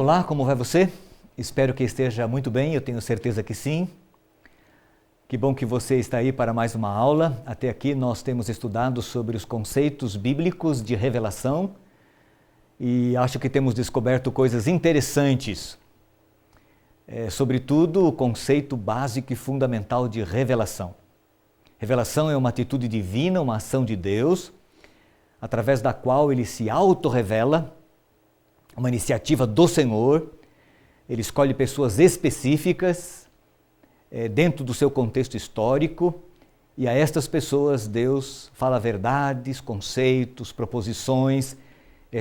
Olá, como vai você? Espero que esteja muito bem, eu tenho certeza que sim. Que bom que você está aí para mais uma aula. Até aqui nós temos estudado sobre os conceitos bíblicos de revelação e acho que temos descoberto coisas interessantes. Sobretudo o conceito básico e fundamental de revelação. Revelação é uma atitude divina, uma ação de Deus, através da qual ele se autorrevela, uma iniciativa do Senhor. Ele escolhe pessoas específicas dentro do seu contexto histórico e a estas pessoas Deus fala verdades, conceitos, proposições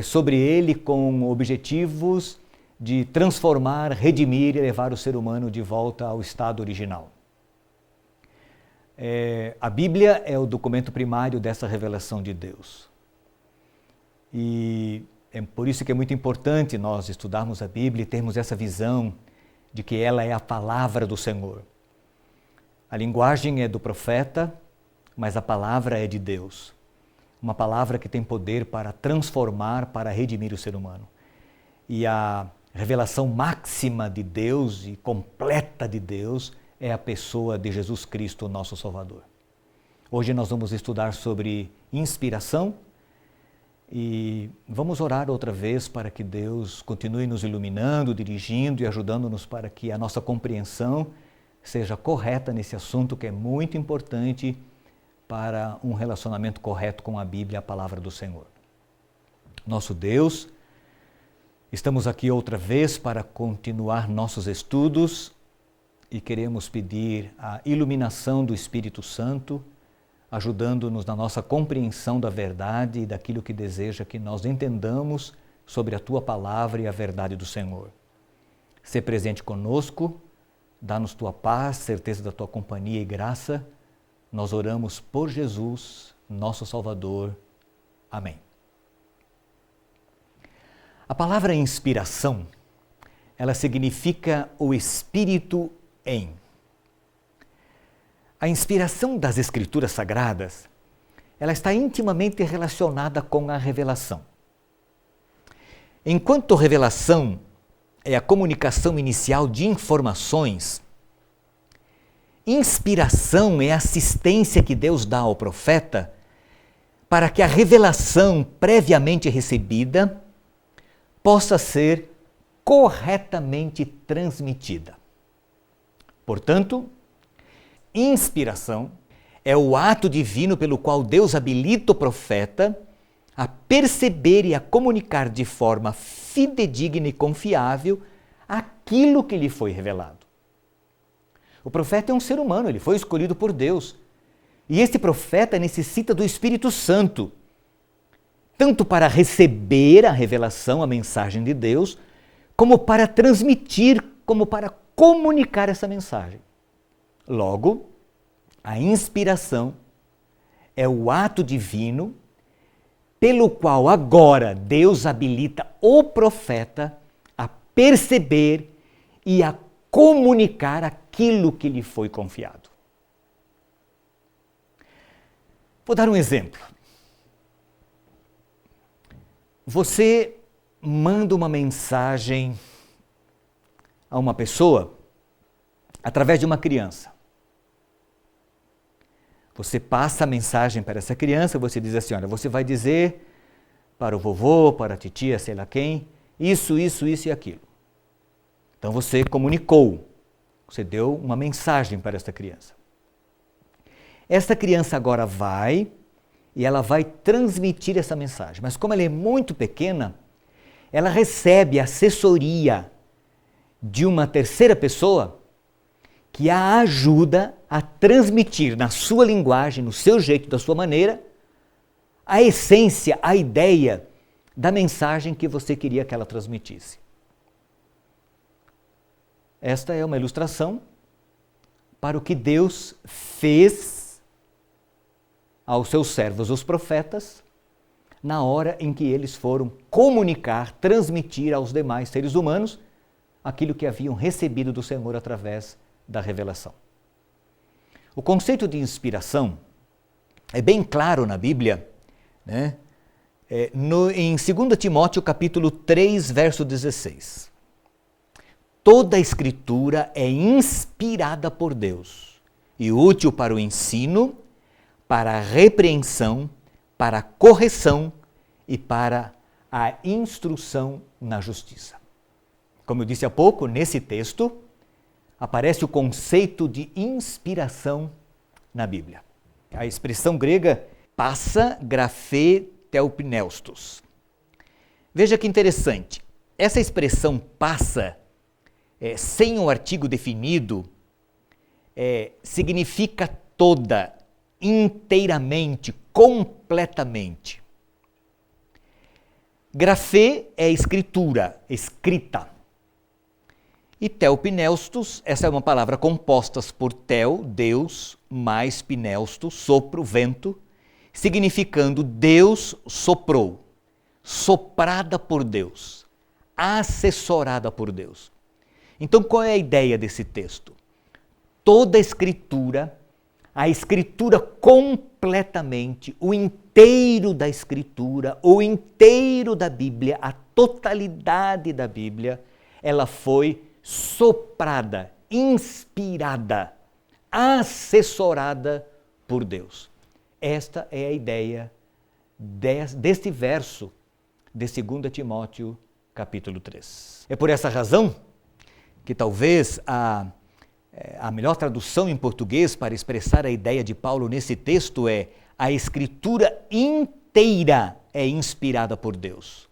sobre ele com objetivos de transformar, redimir e levar o ser humano de volta ao estado original. A Bíblia é o documento primário dessa revelação de Deus. E é por isso que é muito importante nós estudarmos a Bíblia e termos essa visão de que ela é a palavra do Senhor. A linguagem é do profeta, mas a palavra é de Deus. Uma palavra que tem poder para transformar, para redimir o ser humano. E a revelação máxima de Deus e completa de Deus é a pessoa de Jesus Cristo, nosso Salvador. Hoje nós vamos estudar sobre inspiração e vamos orar outra vez para que Deus continue nos iluminando, dirigindo e ajudando-nos para que a nossa compreensão seja correta nesse assunto que é muito importante para um relacionamento correto com a Bíblia, a palavra do Senhor. Nosso Deus, estamos aqui outra vez para continuar nossos estudos e queremos pedir a iluminação do Espírito Santo, ajudando-nos na nossa compreensão da verdade e daquilo que deseja que nós entendamos sobre a Tua palavra e a verdade do Senhor. Sê presente conosco, dá-nos Tua paz, certeza da Tua companhia e graça. Nós oramos por Jesus, nosso Salvador. Amém. A palavra inspiração, ela significa o Espírito em. A inspiração das Escrituras Sagradas, ela está intimamente relacionada com a revelação. Enquanto revelação é a comunicação inicial de informações, inspiração é a assistência que Deus dá ao profeta para que a revelação previamente recebida possa ser corretamente transmitida. Portanto, inspiração é o ato divino pelo qual Deus habilita o profeta a perceber e a comunicar de forma fidedigna e confiável aquilo que lhe foi revelado. O profeta é um ser humano, ele foi escolhido por Deus. E este profeta necessita do Espírito Santo, tanto para receber a revelação, a mensagem de Deus, como para transmitir, como para comunicar essa mensagem. Logo, a inspiração é o ato divino pelo qual agora Deus habilita o profeta a perceber e a comunicar aquilo que lhe foi confiado. Vou dar um exemplo. Você manda uma mensagem a uma pessoa através de uma criança. Você passa a mensagem para essa criança, você diz assim, olha, você vai dizer para o vovô, para a titia, sei lá quem, isso e aquilo. Então você comunicou, você deu uma mensagem para esta criança. Esta criança agora vai e ela vai transmitir essa mensagem, mas como ela é muito pequena, ela recebe assessoria de uma terceira pessoa que a ajuda a transmitir na sua linguagem, no seu jeito, da sua maneira, a essência, a ideia da mensagem que você queria que ela transmitisse. Esta é uma ilustração para o que Deus fez aos seus servos, os profetas, na hora em que eles foram comunicar, transmitir aos demais seres humanos aquilo que haviam recebido do Senhor através da revelação. O conceito de inspiração é bem claro na Bíblia, né? Em 2 Timóteo capítulo 3, verso 16. toda a Escritura é inspirada por Deus e útil para o ensino, para a repreensão, para a correção e para a instrução na justiça. Como eu disse há pouco, nesse texto aparece o conceito de inspiração na Bíblia. A expressão grega passa grafê theopneustos. Veja que interessante, essa expressão passa, sem um artigo definido, significa toda, inteiramente, completamente. Grafê é escritura, escrita. E theopneustos, essa é uma palavra composta por theo, Deus, mais pneustos, sopro, vento, significando Deus soprou, soprada por Deus, assessorada por Deus. Então, qual é a ideia desse texto? Toda a Escritura completamente, o inteiro da Escritura, o inteiro da Bíblia, a totalidade da Bíblia, ela foi soprada, inspirada, assessorada por Deus. Esta é a ideia deste verso de 2 Timóteo, capítulo 3. É por essa razão que talvez a melhor tradução em português para expressar a ideia de Paulo nesse texto é: a Escritura inteira é inspirada por Deus.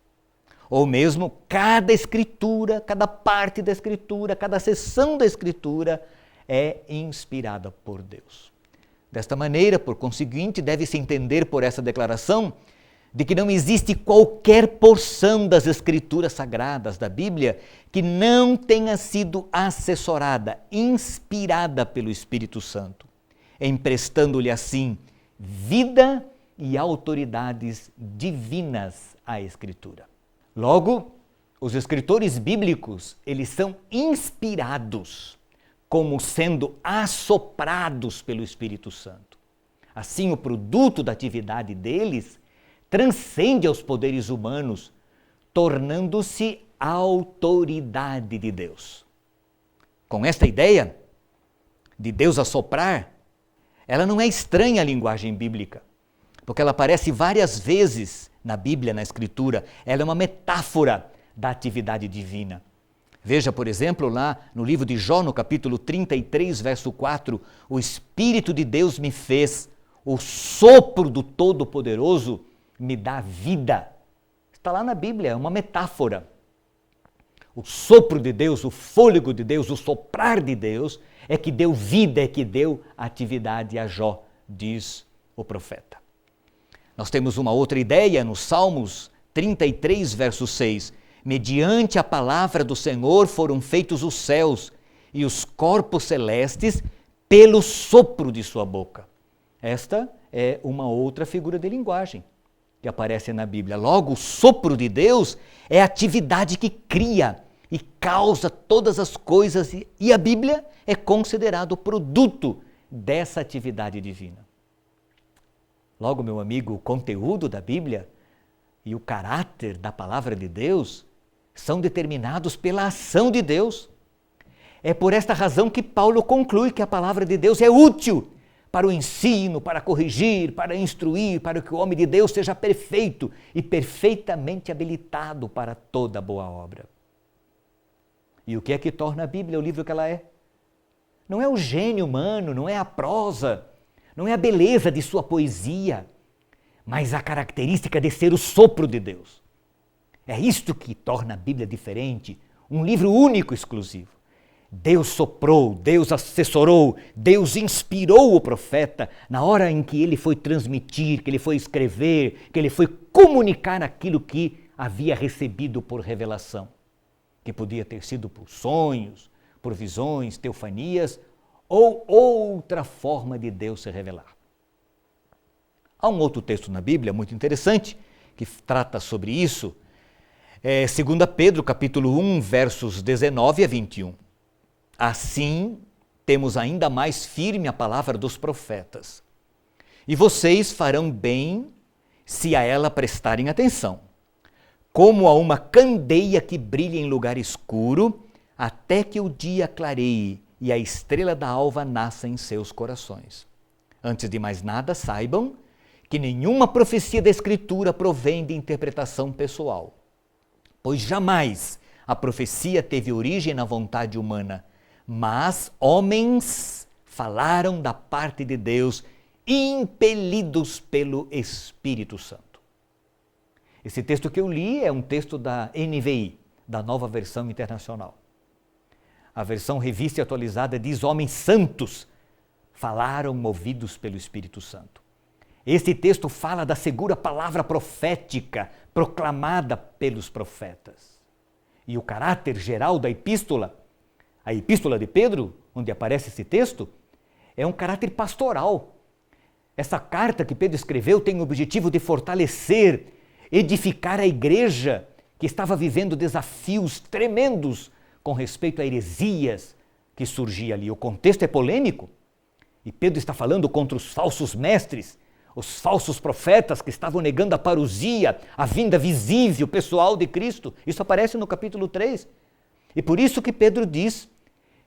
Ou mesmo, cada Escritura, cada parte da Escritura, cada seção da Escritura é inspirada por Deus. Desta maneira, por conseguinte, deve-se entender por essa declaração de que não existe qualquer porção das Escrituras Sagradas da Bíblia que não tenha sido assessorada, inspirada pelo Espírito Santo, emprestando-lhe assim vida e autoridades divinas à Escritura. Logo, os escritores bíblicos, eles são inspirados como sendo assoprados pelo Espírito Santo. Assim, o produto da atividade deles transcende aos poderes humanos, tornando-se autoridade de Deus. Com esta ideia de Deus assoprar, ela não é estranha à linguagem bíblica, porque ela aparece várias vezes na Bíblia, na Escritura. Ela é uma metáfora da atividade divina. Veja, por exemplo, lá no livro de Jó, no capítulo 33, verso 4, o Espírito de Deus me fez, o sopro do Todo-Poderoso me dá vida. Está lá na Bíblia, é uma metáfora. O sopro de Deus, o fôlego de Deus, o soprar de Deus é que deu vida, é que deu atividade a Jó, diz o profeta. Nós temos uma outra ideia no Salmos 33, verso 6. Mediante a palavra do Senhor foram feitos os céus e os corpos celestes pelo sopro de sua boca. Esta é uma outra figura de linguagem que aparece na Bíblia. Logo, o sopro de Deus é a atividade que cria e causa todas as coisas, e a Bíblia é considerado produto dessa atividade divina. Logo, meu amigo, o conteúdo da Bíblia e o caráter da palavra de Deus são determinados pela ação de Deus. É por esta razão que Paulo conclui que a palavra de Deus é útil para o ensino, para corrigir, para instruir, para que o homem de Deus seja perfeito e perfeitamente habilitado para toda boa obra. E o que é que torna a Bíblia o livro que ela é? Não é o gênio humano, não é a prosa, não é a beleza de sua poesia, mas a característica de ser o sopro de Deus. É isto que torna a Bíblia diferente, um livro único, exclusivo. Deus soprou, Deus assessorou, Deus inspirou o profeta na hora em que ele foi transmitir, que ele foi escrever, que ele foi comunicar aquilo que havia recebido por revelação, que podia ter sido por sonhos, por visões, teofanias ou outra forma de Deus se revelar. Há um outro texto na Bíblia muito interessante que trata sobre isso, 2 Pedro capítulo 1, versos 19 a 21. Assim, temos ainda mais firme a palavra dos profetas. E vocês farão bem se a ela prestarem atenção. Como a uma candeia que brilha em lugar escuro, até que o dia clareie e a estrela da alva nasça em seus corações. Antes de mais nada, saibam que nenhuma profecia da Escritura provém de interpretação pessoal, pois jamais a profecia teve origem na vontade humana, mas homens falaram da parte de Deus, impelidos pelo Espírito Santo. Esse texto que eu li é um texto da NVI, da Nova Versão Internacional. A versão revista e atualizada diz: homens santos falaram movidos pelo Espírito Santo. Este texto fala da segura palavra profética proclamada pelos profetas. E o caráter geral da epístola, a epístola de Pedro, onde aparece esse texto, é um caráter pastoral. Essa carta que Pedro escreveu tem o objetivo de fortalecer, edificar a igreja que estava vivendo desafios tremendos com respeito a heresias que surgiam ali. O contexto é polêmico e Pedro está falando contra os falsos mestres, os falsos profetas que estavam negando a parousia, a vinda visível, pessoal de Cristo. Isso aparece no capítulo 3. E por isso que Pedro diz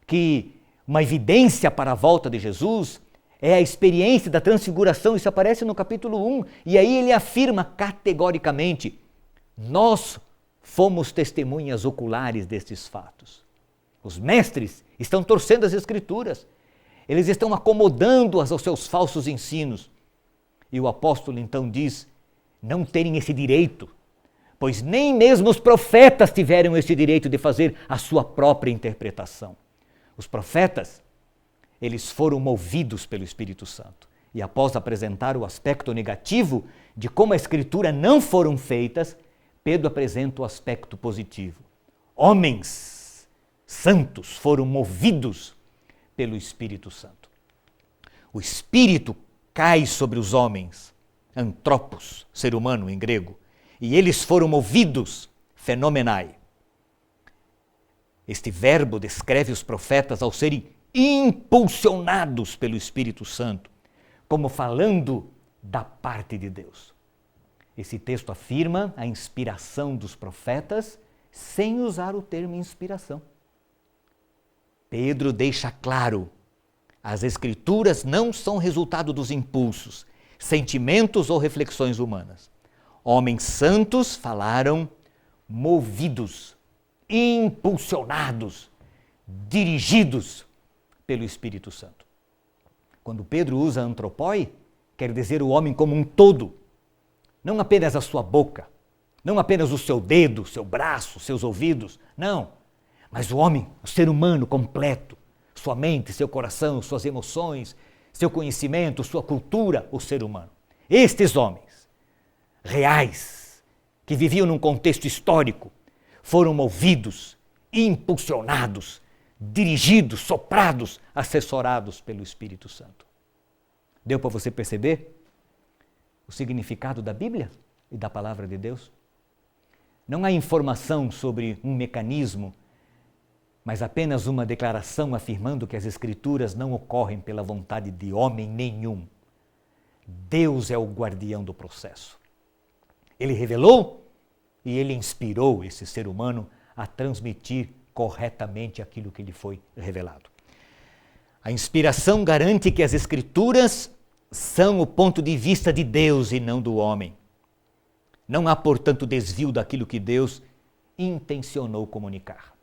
que uma evidência para a volta de Jesus é a experiência da transfiguração. Isso aparece no capítulo 1. E aí ele afirma categoricamente: nós fomos testemunhas oculares destes fatos. Os mestres estão torcendo as Escrituras. Eles estão acomodando-as aos seus falsos ensinos. E o apóstolo então diz não terem esse direito, pois nem mesmo os profetas tiveram esse direito de fazer a sua própria interpretação. Os profetas, eles foram movidos pelo Espírito Santo. E após apresentar o aspecto negativo de como a Escritura não foram feitas, Pedro apresenta o aspecto positivo. Homens santos foram movidos pelo Espírito Santo. O Espírito cai sobre os homens, antropos, ser humano em grego, e eles foram movidos, fenomenai. Este verbo descreve os profetas ao serem impulsionados pelo Espírito Santo, como falando da parte de Deus. Esse texto afirma a inspiração dos profetas sem usar o termo inspiração. Pedro deixa claro: as Escrituras não são resultado dos impulsos, sentimentos ou reflexões humanas. Homens santos falaram movidos, impulsionados, dirigidos pelo Espírito Santo. Quando Pedro usa antropoi, quer dizer o homem como um todo, não apenas a sua boca, não apenas o seu dedo, seu braço, seus ouvidos, não, mas o homem, o ser humano completo, sua mente, seu coração, suas emoções, seu conhecimento, sua cultura, o ser humano. Estes homens reais, que viviam num contexto histórico, foram movidos, impulsionados, dirigidos, soprados, assessorados pelo Espírito Santo. Deu para você perceber o significado da Bíblia e da Palavra de Deus? Não há informação sobre um mecanismo, mas apenas uma declaração afirmando que as Escrituras não ocorrem pela vontade de homem nenhum. Deus é o guardião do processo. Ele revelou e ele inspirou esse ser humano a transmitir corretamente aquilo que lhe foi revelado. A inspiração garante que as Escrituras são o ponto de vista de Deus e não do homem. Não há, portanto, desvio daquilo que Deus intencionou comunicar.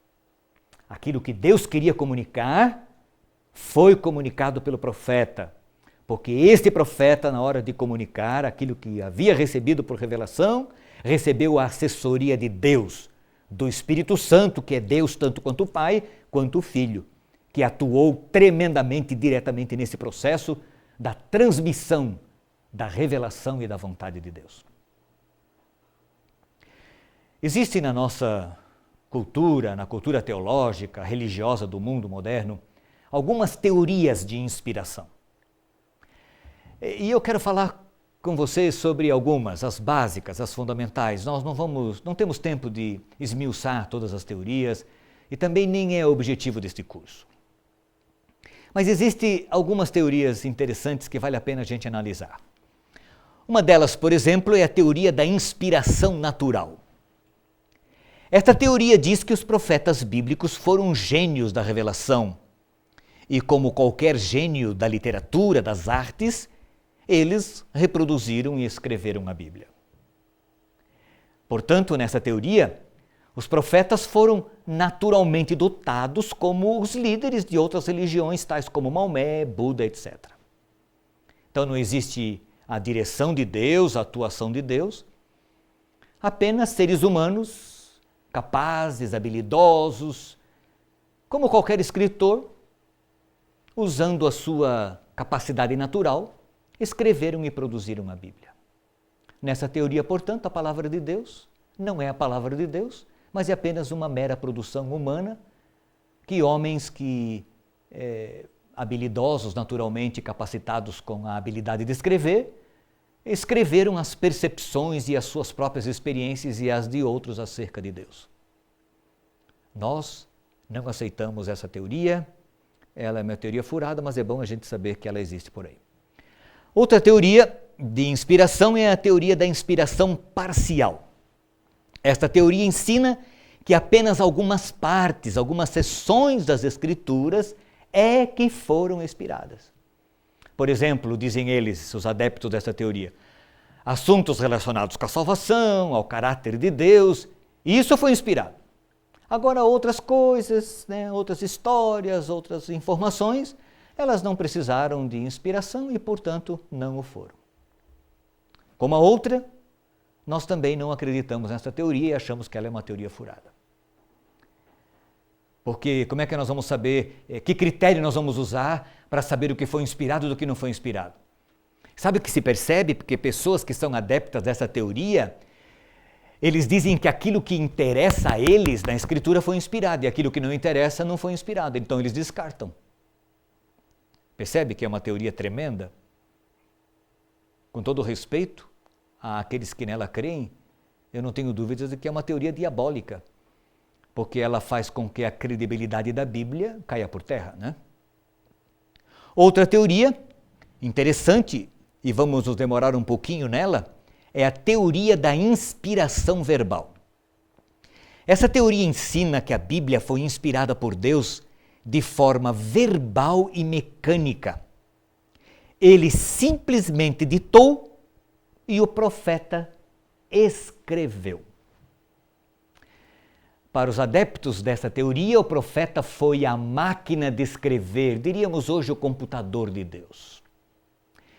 Aquilo que Deus queria comunicar foi comunicado pelo profeta, porque este profeta, na hora de comunicar aquilo que havia recebido por revelação, recebeu a assessoria de Deus, do Espírito Santo, que é Deus tanto quanto o Pai, quanto o Filho, que atuou tremendamente, diretamente nesse processo da transmissão da revelação e da vontade de Deus. Existe na nossa cultura, na cultura teológica, religiosa do mundo moderno, algumas teorias de inspiração. E eu quero falar com vocês sobre algumas, as básicas, as fundamentais. Nós não temos tempo de esmiuçar todas as teorias e também nem é o objetivo deste curso. Mas existem algumas teorias interessantes que vale a pena a gente analisar. Uma delas, por exemplo, é a teoria da inspiração natural. Esta teoria diz que os profetas bíblicos foram gênios da revelação e, como qualquer gênio da literatura, das artes, eles reproduziram e escreveram a Bíblia. Portanto, nessa teoria, os profetas foram naturalmente dotados como os líderes de outras religiões, tais como Maomé, Buda, etc. Então não existe a direção de Deus, a atuação de Deus, apenas seres humanos, capazes, habilidosos, como qualquer escritor, usando a sua capacidade natural, escreveram e produziram a Bíblia. Nessa teoria, portanto, a palavra de Deus não é a palavra de Deus, mas é apenas uma mera produção humana que homens habilidosos, naturalmente capacitados com a habilidade de escrever, escreveram as percepções e as suas próprias experiências e as de outros acerca de Deus. Nós não aceitamos essa teoria, ela é uma teoria furada, mas é bom a gente saber que ela existe por aí. Outra teoria de inspiração é a teoria da inspiração parcial. Esta teoria ensina que apenas algumas partes, algumas seções das Escrituras é que foram inspiradas. Por exemplo, dizem eles, os adeptos dessa teoria, assuntos relacionados com a salvação, ao caráter de Deus, isso foi inspirado. Agora outras coisas, outras histórias, outras informações, elas não precisaram de inspiração e, portanto, não o foram. Como a outra, nós também não acreditamos nessa teoria e achamos que ela é uma teoria furada. Porque como é que nós vamos saber, que critério nós vamos usar para saber o que foi inspirado do que não foi inspirado? Sabe o que se percebe? Porque pessoas que são adeptas dessa teoria, eles dizem que aquilo que interessa a eles na Escritura foi inspirado e aquilo que não interessa não foi inspirado, então eles descartam. Percebe que é uma teoria tremenda? Com todo respeito àqueles que nela creem, eu não tenho dúvidas de que é uma teoria diabólica, porque ela faz com que a credibilidade da Bíblia caia por terra, né? Outra teoria interessante, e vamos nos demorar um pouquinho nela, é a teoria da inspiração verbal. Essa teoria ensina que a Bíblia foi inspirada por Deus de forma verbal e mecânica. Ele simplesmente ditou e o profeta escreveu. Para os adeptos dessa teoria, o profeta foi a máquina de escrever, diríamos hoje o computador de Deus.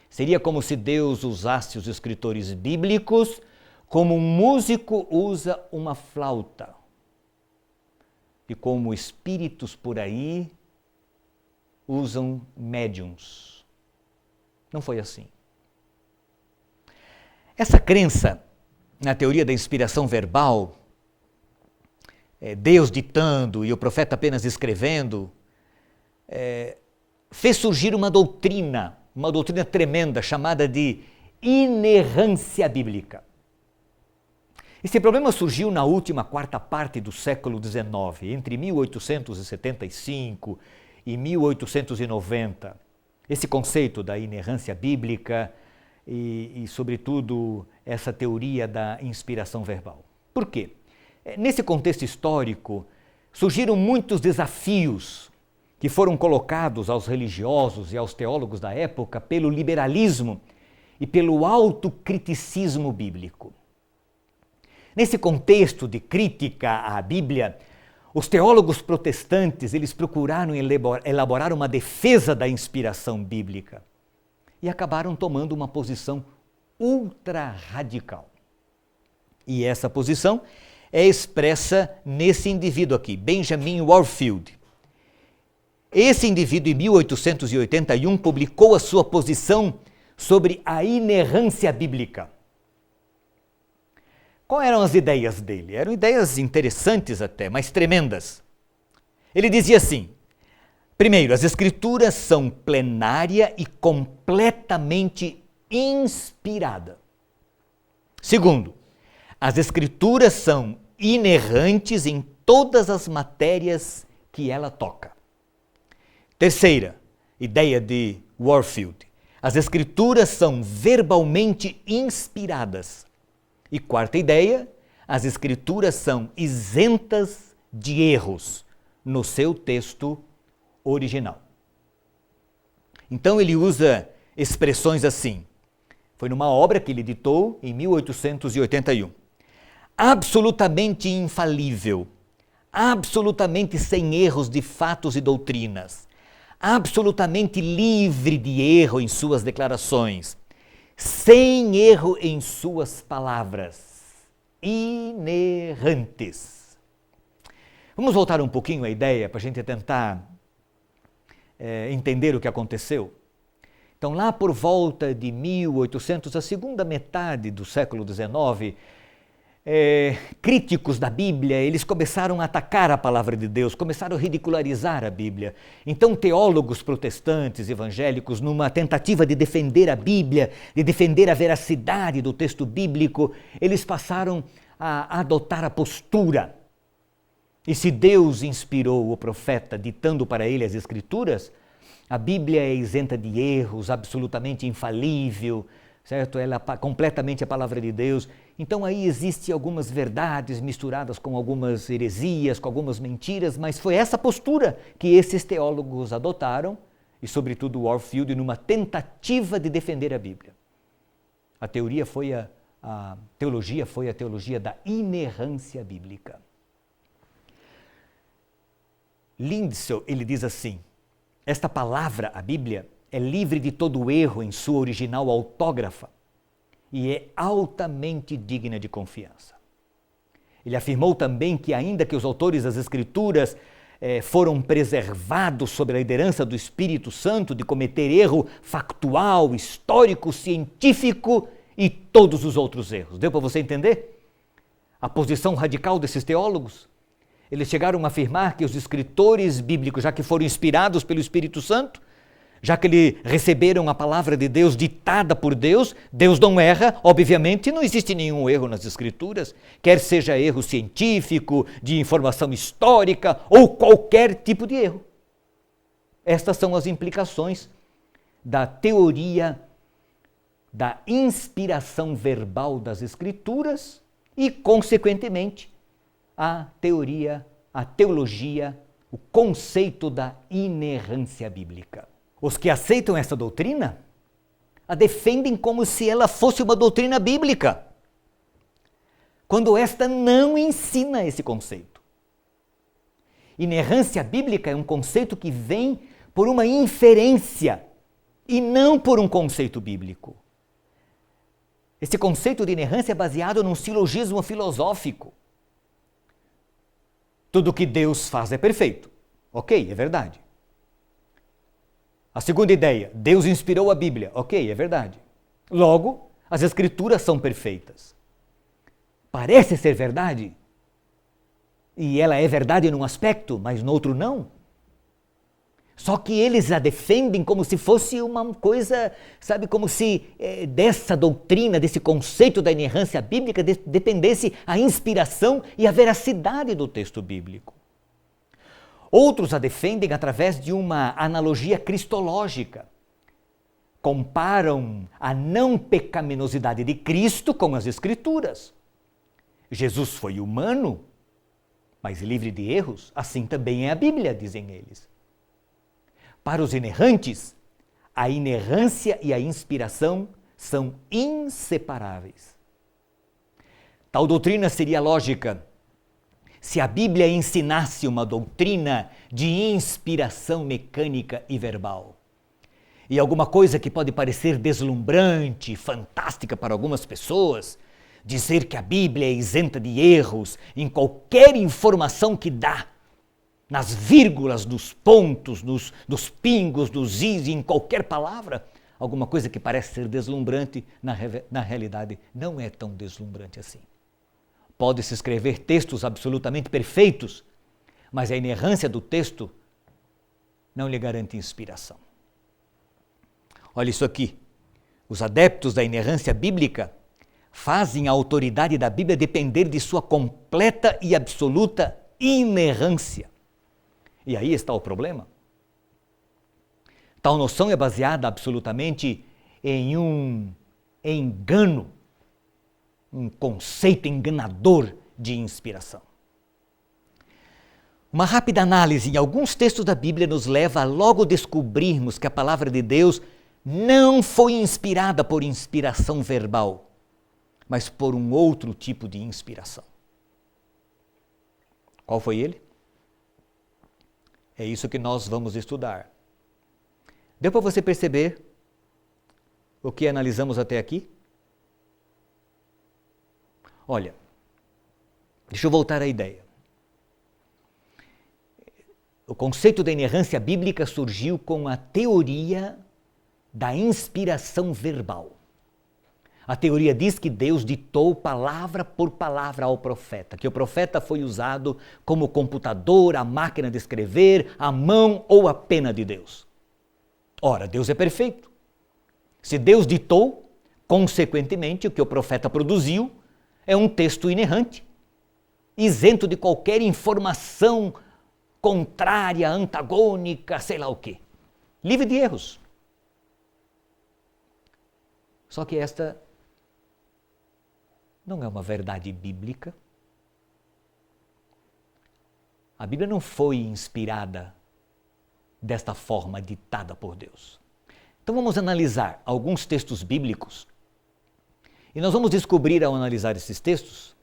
Seria como se Deus usasse os escritores bíblicos como um músico usa uma flauta. E como espíritos por aí usam médiuns. Não foi assim. Essa crença na teoria da inspiração verbal, Deus ditando e o profeta apenas escrevendo, fez surgir uma doutrina tremenda chamada de inerrância bíblica. Esse problema surgiu na última quarta parte do século XIX, entre 1875 e 1890. Esse conceito da inerrância bíblica e sobretudo, essa teoria da inspiração verbal. Por quê? Nesse contexto histórico, surgiram muitos desafios que foram colocados aos religiosos e aos teólogos da época pelo liberalismo e pelo autocriticismo bíblico. Nesse contexto de crítica à Bíblia, os teólogos protestantes eles procuraram elaborar uma defesa da inspiração bíblica e acabaram tomando uma posição ultra-radical. E essa posição é expressa nesse indivíduo aqui, Benjamin Warfield. Esse indivíduo, em 1881, publicou a sua posição sobre a inerrância bíblica. Quais eram as ideias dele? Eram ideias interessantes até, mas tremendas. Ele dizia assim: primeiro, as Escrituras são plenária e completamente inspirada. Segundo, as Escrituras são inerrantes em todas as matérias que ela toca. Terceira ideia de Warfield: as Escrituras são verbalmente inspiradas. E quarta ideia: as Escrituras são isentas de erros no seu texto original. Então ele usa expressões assim. Foi numa obra que ele editou em 1881. Absolutamente infalível, absolutamente sem erros de fatos e doutrinas, absolutamente livre de erro em suas declarações, sem erro em suas palavras, inerrantes. Vamos voltar um pouquinho à ideia para a gente tentar entender o que aconteceu. Então, lá por volta de 1800, a segunda metade do século XIX, críticos da Bíblia, eles começaram a atacar a palavra de Deus, começaram a ridicularizar a Bíblia. Então, teólogos protestantes, evangélicos, numa tentativa de defender a Bíblia, de defender a veracidade do texto bíblico, eles passaram a adotar a postura. E se Deus inspirou o profeta ditando para ele as Escrituras, a Bíblia é isenta de erros, absolutamente infalível, certo? Ela é completamente a palavra de Deus. Então aí existem algumas verdades misturadas com algumas heresias, com algumas mentiras, mas foi essa postura que esses teólogos adotaram, e sobretudo Warfield, numa tentativa de defender a Bíblia. A teologia foi a teologia da inerrância bíblica. Lindsell, ele diz assim: esta palavra, a Bíblia, é livre de todo erro em sua original autógrafa e é altamente digna de confiança. Ele afirmou também que, ainda que os autores das Escrituras foram preservados sob a liderança do Espírito Santo de cometer erro factual, histórico, científico e todos os outros erros. Deu para você entender a posição radical desses teólogos? Eles chegaram a afirmar que os escritores bíblicos, já que foram inspirados pelo Espírito Santo, já que eles receberam a palavra de Deus ditada por Deus, Deus não erra, obviamente não existe nenhum erro nas Escrituras, quer seja erro científico, de informação histórica ou qualquer tipo de erro. Estas são as implicações da teoria da inspiração verbal das Escrituras e, consequentemente, a teologia, o conceito da inerrância bíblica. Os que aceitam essa doutrina a defendem como se ela fosse uma doutrina bíblica, quando esta não ensina esse conceito. Inerrância bíblica é um conceito que vem por uma inferência e não por um conceito bíblico. Esse conceito de inerrância é baseado num silogismo filosófico. Tudo que Deus faz é perfeito. Ok, é verdade. A segunda ideia, Deus inspirou a Bíblia. Ok, é verdade. Logo, as Escrituras são perfeitas. Parece ser verdade. E ela é verdade num aspecto, mas no outro não. Só que eles a defendem como se fosse uma coisa, sabe, como se dessa doutrina, desse conceito da inerrância bíblica dependesse a inspiração e a veracidade do texto bíblico. Outros a defendem através de uma analogia cristológica. Comparam a não pecaminosidade de Cristo com as Escrituras. Jesus foi humano, mas livre de erros, assim também é a Bíblia, dizem eles. Para os inerrantes, a inerrância e a inspiração são inseparáveis. Tal doutrina seria lógica se a Bíblia ensinasse uma doutrina de inspiração mecânica e verbal. E alguma coisa que pode parecer deslumbrante, fantástica para algumas pessoas, dizer que a Bíblia é isenta de erros em qualquer informação que dá, nas vírgulas, nos pontos, nos pingos, nos is, em qualquer palavra, alguma coisa que parece ser deslumbrante, na realidade não é tão deslumbrante assim. Pode-se escrever textos absolutamente perfeitos, mas a inerrância do texto não lhe garante inspiração. Olha isso aqui. Os adeptos da inerrância bíblica fazem a autoridade da Bíblia depender de sua completa e absoluta inerrância. E aí está o problema. Tal noção é baseada absolutamente em um engano um conceito enganador de inspiração. Uma rápida análise em alguns textos da Bíblia nos leva a logo descobrirmos que a palavra de Deus não foi inspirada por inspiração verbal, mas por um outro tipo de inspiração. Qual foi ele? É isso que nós vamos estudar. Deu para você perceber o que analisamos até aqui? Olha, deixa eu voltar à ideia. O conceito da inerrância bíblica surgiu com a teoria da inspiração verbal. A teoria diz que Deus ditou palavra por palavra ao profeta, que o profeta foi usado como computador, a máquina de escrever, a mão ou a pena de Deus. Ora, Deus é perfeito. Se Deus ditou, consequentemente, o que o profeta produziu é um texto inerrante, isento de qualquer informação contrária, antagônica, sei lá o quê. Livre de erros. Só que esta não é uma verdade bíblica. A Bíblia não foi inspirada desta forma, ditada por Deus. Então vamos analisar alguns textos bíblicos e nós vamos descobrir ao analisar esses textos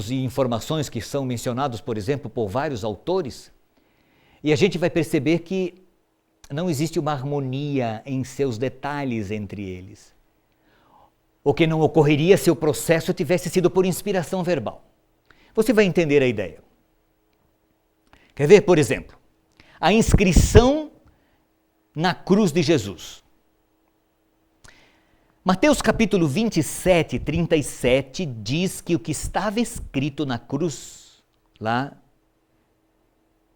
e informações que são mencionados, por exemplo, por vários autores, e a gente vai perceber que não existe uma harmonia em seus detalhes entre eles. O que não ocorreria se o processo tivesse sido por inspiração verbal. Você vai entender a ideia. Quer ver, por exemplo, a inscrição na cruz de Jesus. Mateus capítulo 27, 37 diz que o que estava escrito na cruz lá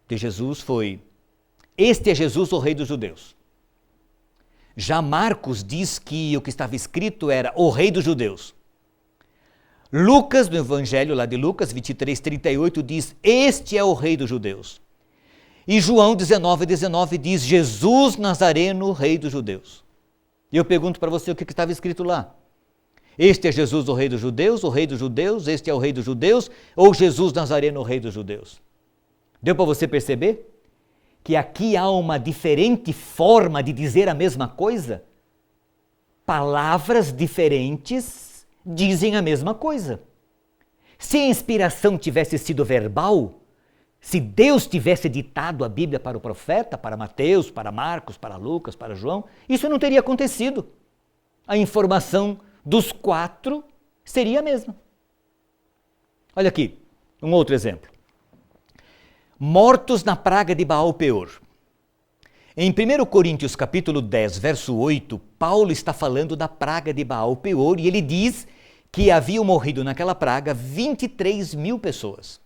de Jesus foi: "Este é Jesus, o Rei dos Judeus". Já Marcos diz que o que estava escrito era "o Rei dos Judeus". Lucas, no Evangelho lá de Lucas 23, 38 diz "Este é o Rei dos Judeus". E João 19, 19 diz "Jesus Nazareno, Rei dos Judeus". E eu pergunto para você o que estava escrito lá. Este é Jesus, o Rei dos Judeus, o Rei dos Judeus, este é o Rei dos Judeus, ou Jesus Nazareno, o Rei dos Judeus? Deu para você perceber que aqui há uma diferente forma de dizer a mesma coisa? Palavras diferentes dizem a mesma coisa. Se a inspiração tivesse sido verbal, se Deus tivesse ditado a Bíblia para o profeta, para Mateus, para Marcos, para Lucas, para João, isso não teria acontecido. A informação dos quatro seria a mesma. Olha aqui, um outro exemplo. Mortos na praga de Baal-Peor. Em 1 Coríntios capítulo 10, verso 8, Paulo está falando da praga de Baal-Peor e ele diz que haviam morrido naquela praga 23 mil pessoas.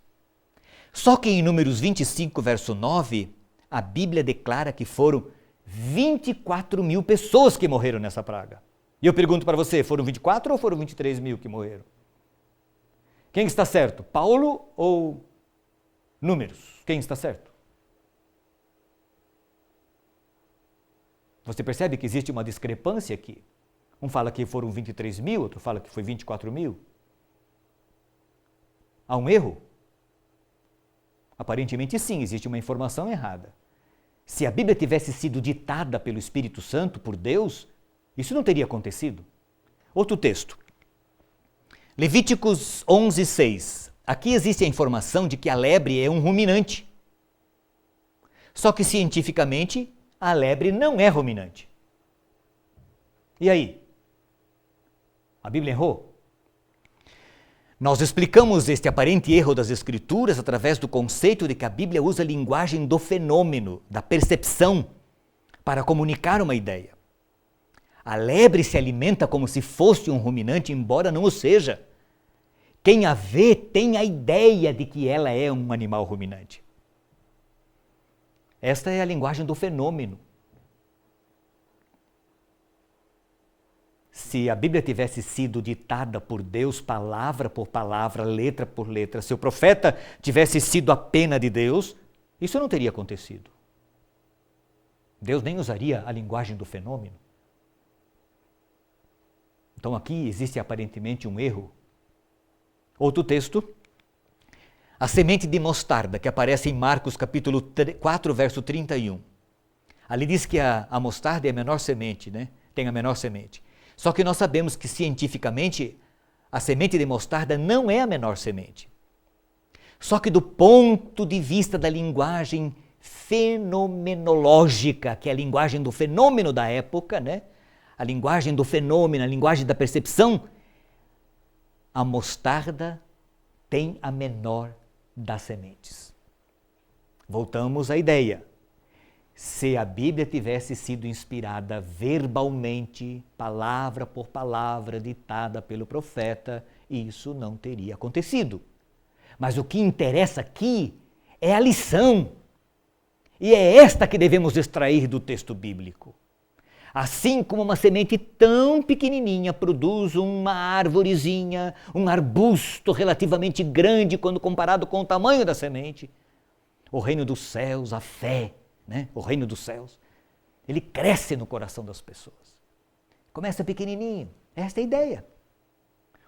Só que em Números 25, verso 9, a Bíblia declara que foram 24 mil pessoas que morreram nessa praga. E eu pergunto para você, foram 24 ou foram 23 mil que morreram? Quem está certo? Paulo ou Números? Quem está certo? Você percebe que existe uma discrepância aqui? Um fala que foram 23 mil, outro fala que foi 24 mil. Há um erro? Aparentemente sim, existe uma informação errada. Se a Bíblia tivesse sido ditada pelo Espírito Santo, por Deus, isso não teria acontecido. Outro texto. Levíticos 11, 6. Aqui existe a informação de que a lebre é um ruminante. Só que cientificamente a lebre não é ruminante. E aí? A Bíblia errou? Nós explicamos este aparente erro das Escrituras através do conceito de que a Bíblia usa a linguagem do fenômeno, da percepção, para comunicar uma ideia. A lebre se alimenta como se fosse um ruminante, embora não o seja. Quem a vê tem a ideia de que ela é um animal ruminante. Esta é a linguagem do fenômeno. Se a Bíblia tivesse sido ditada por Deus, palavra por palavra, letra por letra, se o profeta tivesse sido a pena de Deus, isso não teria acontecido. Deus nem usaria a linguagem do fenômeno. Então aqui existe aparentemente um erro. Outro texto, a semente de mostarda, que aparece em Marcos capítulo 4, verso 31. Ali diz que a mostarda é a menor semente, né? Tem a menor semente. Só que nós sabemos que cientificamente a semente de mostarda não é a menor semente. Só que do ponto de vista da linguagem fenomenológica, que é a linguagem do fenômeno da época, né? A linguagem do fenômeno, a linguagem da percepção, a mostarda tem a menor das sementes. Voltamos à ideia. Se a Bíblia tivesse sido inspirada verbalmente, palavra por palavra, ditada pelo profeta, isso não teria acontecido. Mas o que interessa aqui é a lição. E é esta que devemos extrair do texto bíblico. Assim como uma semente tão pequenininha produz uma árvorezinha, um arbusto relativamente grande quando comparado com o tamanho da semente, o reino dos céus, a fé, né? O reino dos céus, ele cresce no coração das pessoas. Começa pequenininho, esta é a ideia.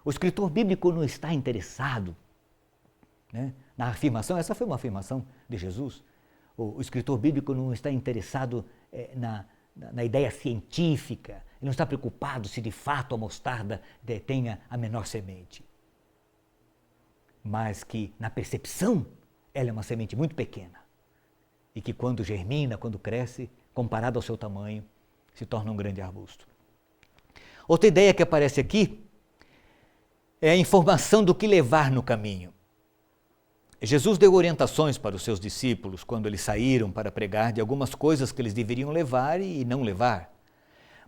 O escritor bíblico não está interessado, né, na afirmação, essa foi uma afirmação de Jesus. O escritor bíblico não está interessado na ideia científica, ele não está preocupado se de fato a mostarda tenha a menor semente. Mas que na percepção ela é uma semente muito pequena e que quando germina, quando cresce, comparado ao seu tamanho, se torna um grande arbusto. Outra ideia que aparece aqui é a informação do que levar no caminho. Jesus deu orientações para os seus discípulos quando eles saíram para pregar de algumas coisas que eles deveriam levar e não levar.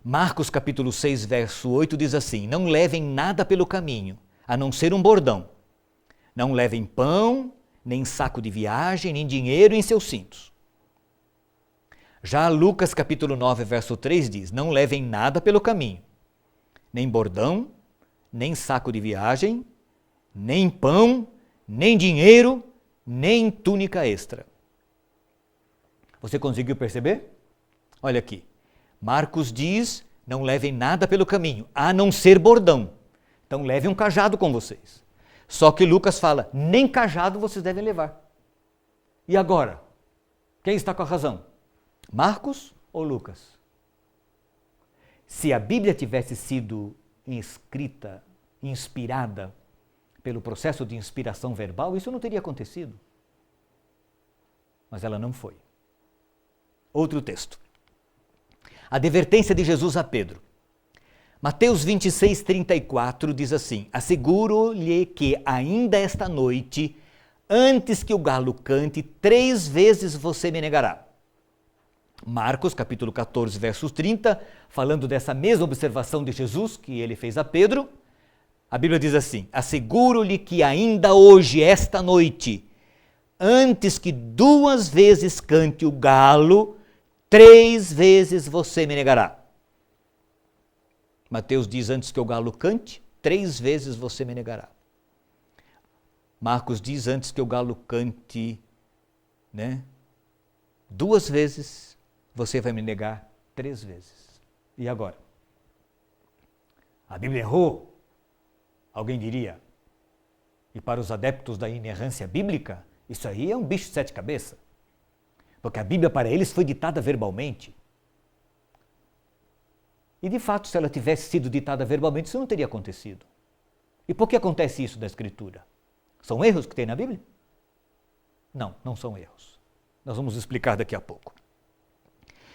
Marcos capítulo 6, verso 8 diz assim: não levem nada pelo caminho, a não ser um bordão. Não levem pão, nem saco de viagem, nem dinheiro em seus cintos. Já Lucas capítulo 9, verso 3 diz: não levem nada pelo caminho, nem bordão, nem saco de viagem, nem pão, nem dinheiro, nem túnica extra. Você conseguiu perceber? Olha aqui. Marcos diz, não levem nada pelo caminho, a não ser bordão. Então levem um cajado com vocês. Só que Lucas fala, nem cajado vocês devem levar. E agora? Quem está com a razão? Marcos ou Lucas? Se a Bíblia tivesse sido escrita, inspirada, pelo processo de inspiração verbal, isso não teria acontecido. Mas ela não foi. Outro texto. A advertência de Jesus a Pedro. Mateus 26, 34 diz assim: asseguro-lhe que ainda esta noite, antes que o galo cante, 3 vezes você me negará. Marcos capítulo 14, verso 30, falando dessa mesma observação de Jesus que ele fez a Pedro, a Bíblia diz assim: asseguro-lhe que ainda hoje, esta noite, antes que 2 vezes cante o galo, 3 vezes você me negará. Mateus diz, antes que o galo cante, 3 vezes você me negará. Marcos diz, antes que o galo cante, 2 vezes, você vai me negar 3 vezes. E agora? A Bíblia errou? Alguém diria. E para os adeptos da inerrância bíblica, isso aí é um bicho de 7 cabeças. Porque a Bíblia para eles foi ditada verbalmente. E de fato, se ela tivesse sido ditada verbalmente, isso não teria acontecido. E por que acontece isso na Escritura? São erros que tem na Bíblia? Não, não são erros. Nós vamos explicar daqui a pouco.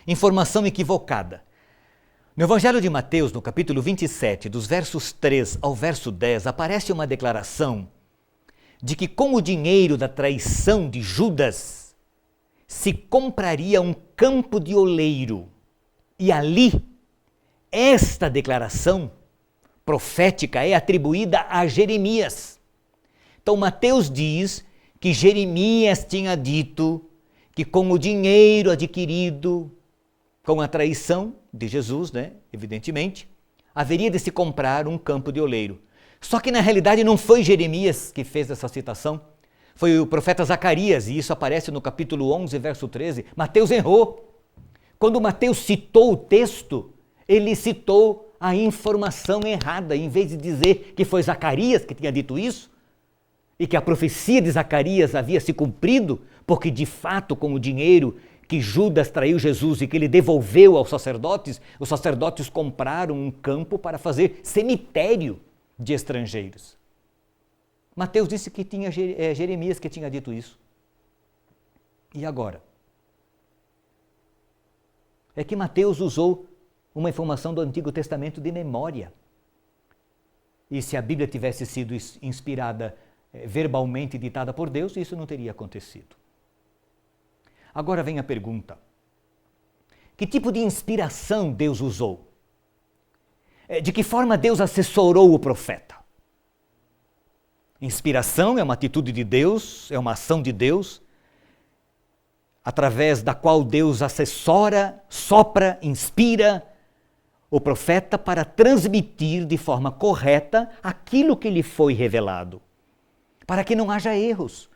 Informação equivocada. No Evangelho de Mateus, no capítulo 27, dos versos 3 ao verso 10, aparece uma declaração de que com o dinheiro da traição de Judas se compraria um campo de oleiro. E ali, esta declaração profética é atribuída a Jeremias. Então Mateus diz que Jeremias tinha dito que com o dinheiro adquirido com a traição de Jesus, evidentemente, haveria de se comprar um campo de oleiro. Só que na realidade não foi Jeremias que fez essa citação, foi o profeta Zacarias, e isso aparece no capítulo 11, verso 13. Mateus errou. Quando Mateus citou o texto, ele citou a informação errada, em vez de dizer que foi Zacarias que tinha dito isso, e que a profecia de Zacarias havia se cumprido, porque de fato com o dinheiro que Judas traiu Jesus e que ele devolveu aos sacerdotes, os sacerdotes compraram um campo para fazer cemitério de estrangeiros. Mateus disse que tinha Jeremias que tinha dito isso. E agora? É que Mateus usou uma informação do Antigo Testamento de memória. E se a Bíblia tivesse sido inspirada verbalmente ditada por Deus, isso não teria acontecido. Agora vem a pergunta: que tipo de inspiração Deus usou? De que forma Deus assessorou o profeta? Inspiração é uma atitude de Deus, é uma ação de Deus, através da qual Deus assessora, sopra, inspira o profeta para transmitir de forma correta aquilo que lhe foi revelado, para que não haja erros,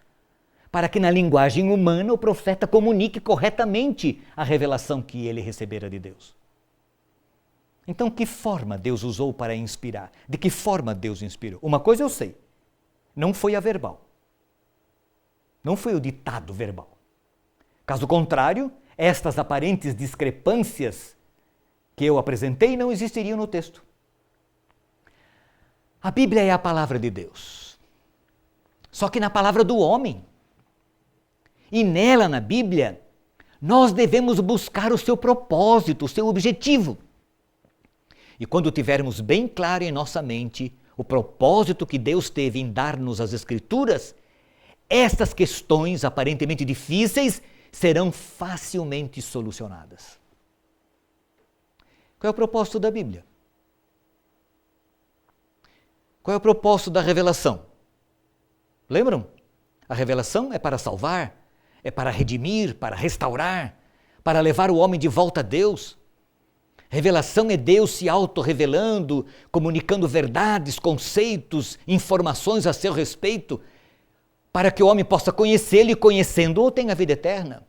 para que na linguagem humana o profeta comunique corretamente a revelação que ele recebera de Deus. Então, que forma Deus usou para inspirar? De que forma Deus inspirou? Uma coisa eu sei, não foi a verbal, não foi o ditado verbal. Caso contrário, estas aparentes discrepâncias que eu apresentei não existiriam no texto. A Bíblia é a palavra de Deus, só que na palavra do homem. E nela, na Bíblia, nós devemos buscar o seu propósito, o seu objetivo. E quando tivermos bem claro em nossa mente o propósito que Deus teve em dar-nos as Escrituras, estas questões aparentemente difíceis serão facilmente solucionadas. Qual é o propósito da Bíblia? Qual é o propósito da revelação? Lembram? A revelação é para salvar, é para redimir, para restaurar, para levar o homem de volta a Deus. Revelação é Deus se autorrevelando, comunicando verdades, conceitos, informações a seu respeito, para que o homem possa conhecê-lo e conhecendo-o tenha vida eterna.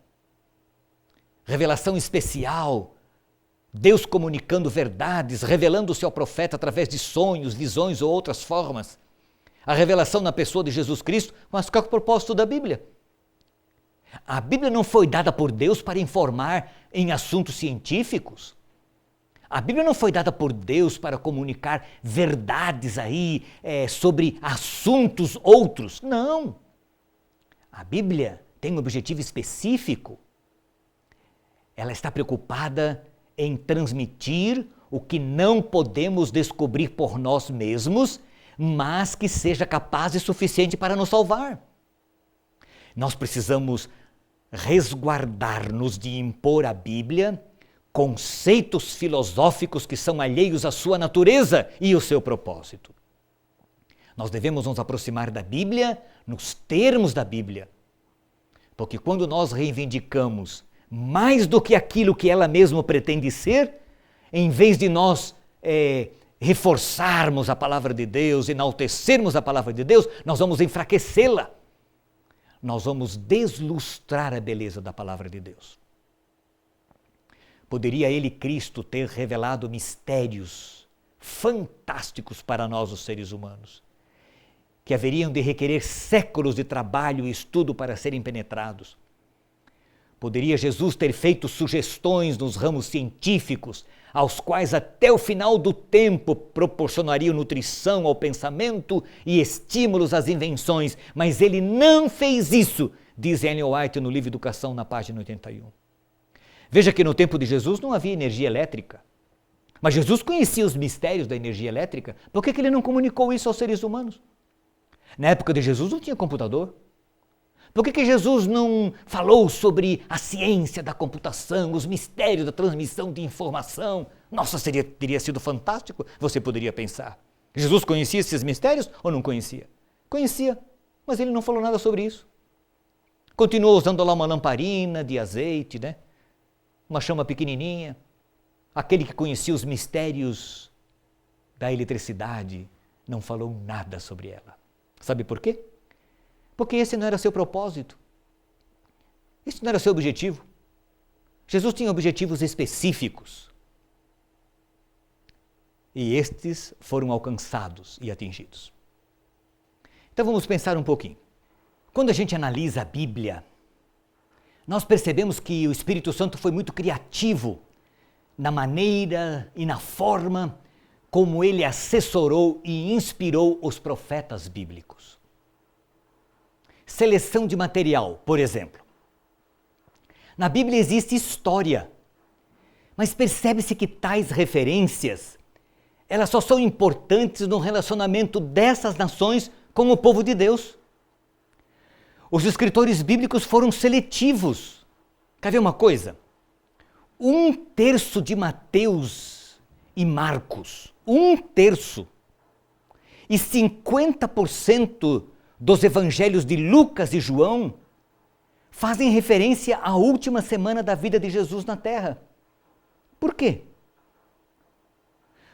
Revelação especial, Deus comunicando verdades, revelando-se ao profeta através de sonhos, visões ou outras formas. A revelação na pessoa de Jesus Cristo, mas qual é o propósito da Bíblia? A Bíblia não foi dada por Deus para informar em assuntos científicos. A Bíblia não foi dada por Deus para comunicar verdades aí sobre assuntos outros. Não. A Bíblia tem um objetivo específico. Ela está preocupada em transmitir o que não podemos descobrir por nós mesmos, mas que seja capaz e suficiente para nos salvar. Nós precisamos resguardar-nos de impor à Bíblia conceitos filosóficos que são alheios à sua natureza e ao seu propósito. Nós devemos nos aproximar da Bíblia nos termos da Bíblia, porque quando nós reivindicamos mais do que aquilo que ela mesma pretende ser, em vez de nós reforçarmos a palavra de Deus, enaltecermos a palavra de Deus, nós vamos enfraquecê-la. Nós vamos deslustrar a beleza da palavra de Deus. Poderia ele, Cristo, ter revelado mistérios fantásticos para nós, os seres humanos, que haveriam de requerer séculos de trabalho e estudo para serem penetrados. Poderia Jesus ter feito sugestões nos ramos científicos, aos quais até o final do tempo proporcionariam nutrição ao pensamento e estímulos às invenções, mas ele não fez isso, diz Ellen White no livro Educação, na página 81. Veja que no tempo de Jesus não havia energia elétrica, mas Jesus conhecia os mistérios da energia elétrica. Por que ele não comunicou isso aos seres humanos? Na época de Jesus não tinha computador. Por que Jesus não falou sobre a ciência da computação, os mistérios da transmissão de informação? Nossa, teria sido fantástico, você poderia pensar. Jesus conhecia esses mistérios ou não conhecia? Conhecia, mas ele não falou nada sobre isso. Continuou usando lá uma lamparina de azeite, né? Uma chama pequenininha. Aquele que conhecia os mistérios da eletricidade não falou nada sobre ela. Sabe por quê? Porque esse não era seu propósito. Esse não era seu objetivo. Jesus tinha objetivos específicos. e estes foram alcançados e atingidos. Então vamos pensar um pouquinho. Quando a gente analisa a Bíblia, nós percebemos que o Espírito Santo foi muito criativo na maneira e na forma como ele assessorou e inspirou os profetas bíblicos. Seleção de material, por exemplo. Na Bíblia existe história, mas percebe-se que tais referências, elas só são importantes no relacionamento dessas nações com o povo de Deus. Os escritores bíblicos foram seletivos. Quer ver uma coisa? 1/3 de Mateus e Marcos, 1/3, e 50% dos evangelhos de Lucas e João fazem referência à última semana da vida de Jesus na terra. Por quê?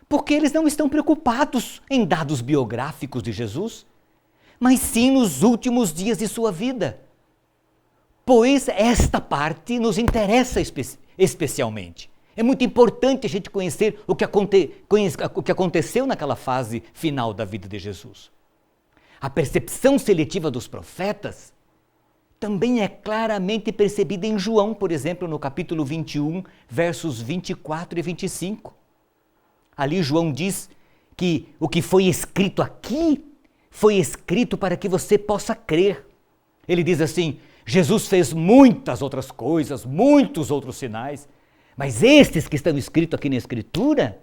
Porque eles não estão preocupados em dados biográficos de Jesus, mas sim nos últimos dias de sua vida. Pois esta parte nos interessa especialmente. É muito importante a gente conhecer o que aconteceu naquela fase final da vida de Jesus. A percepção seletiva dos profetas também é claramente percebida em João, por exemplo, no capítulo 21, versos 24 e 25. Ali João diz que o que foi escrito aqui foi escrito para que você possa crer. Ele diz assim: Jesus fez muitas outras coisas, muitos outros sinais, mas estes que estão escritos aqui na Escritura,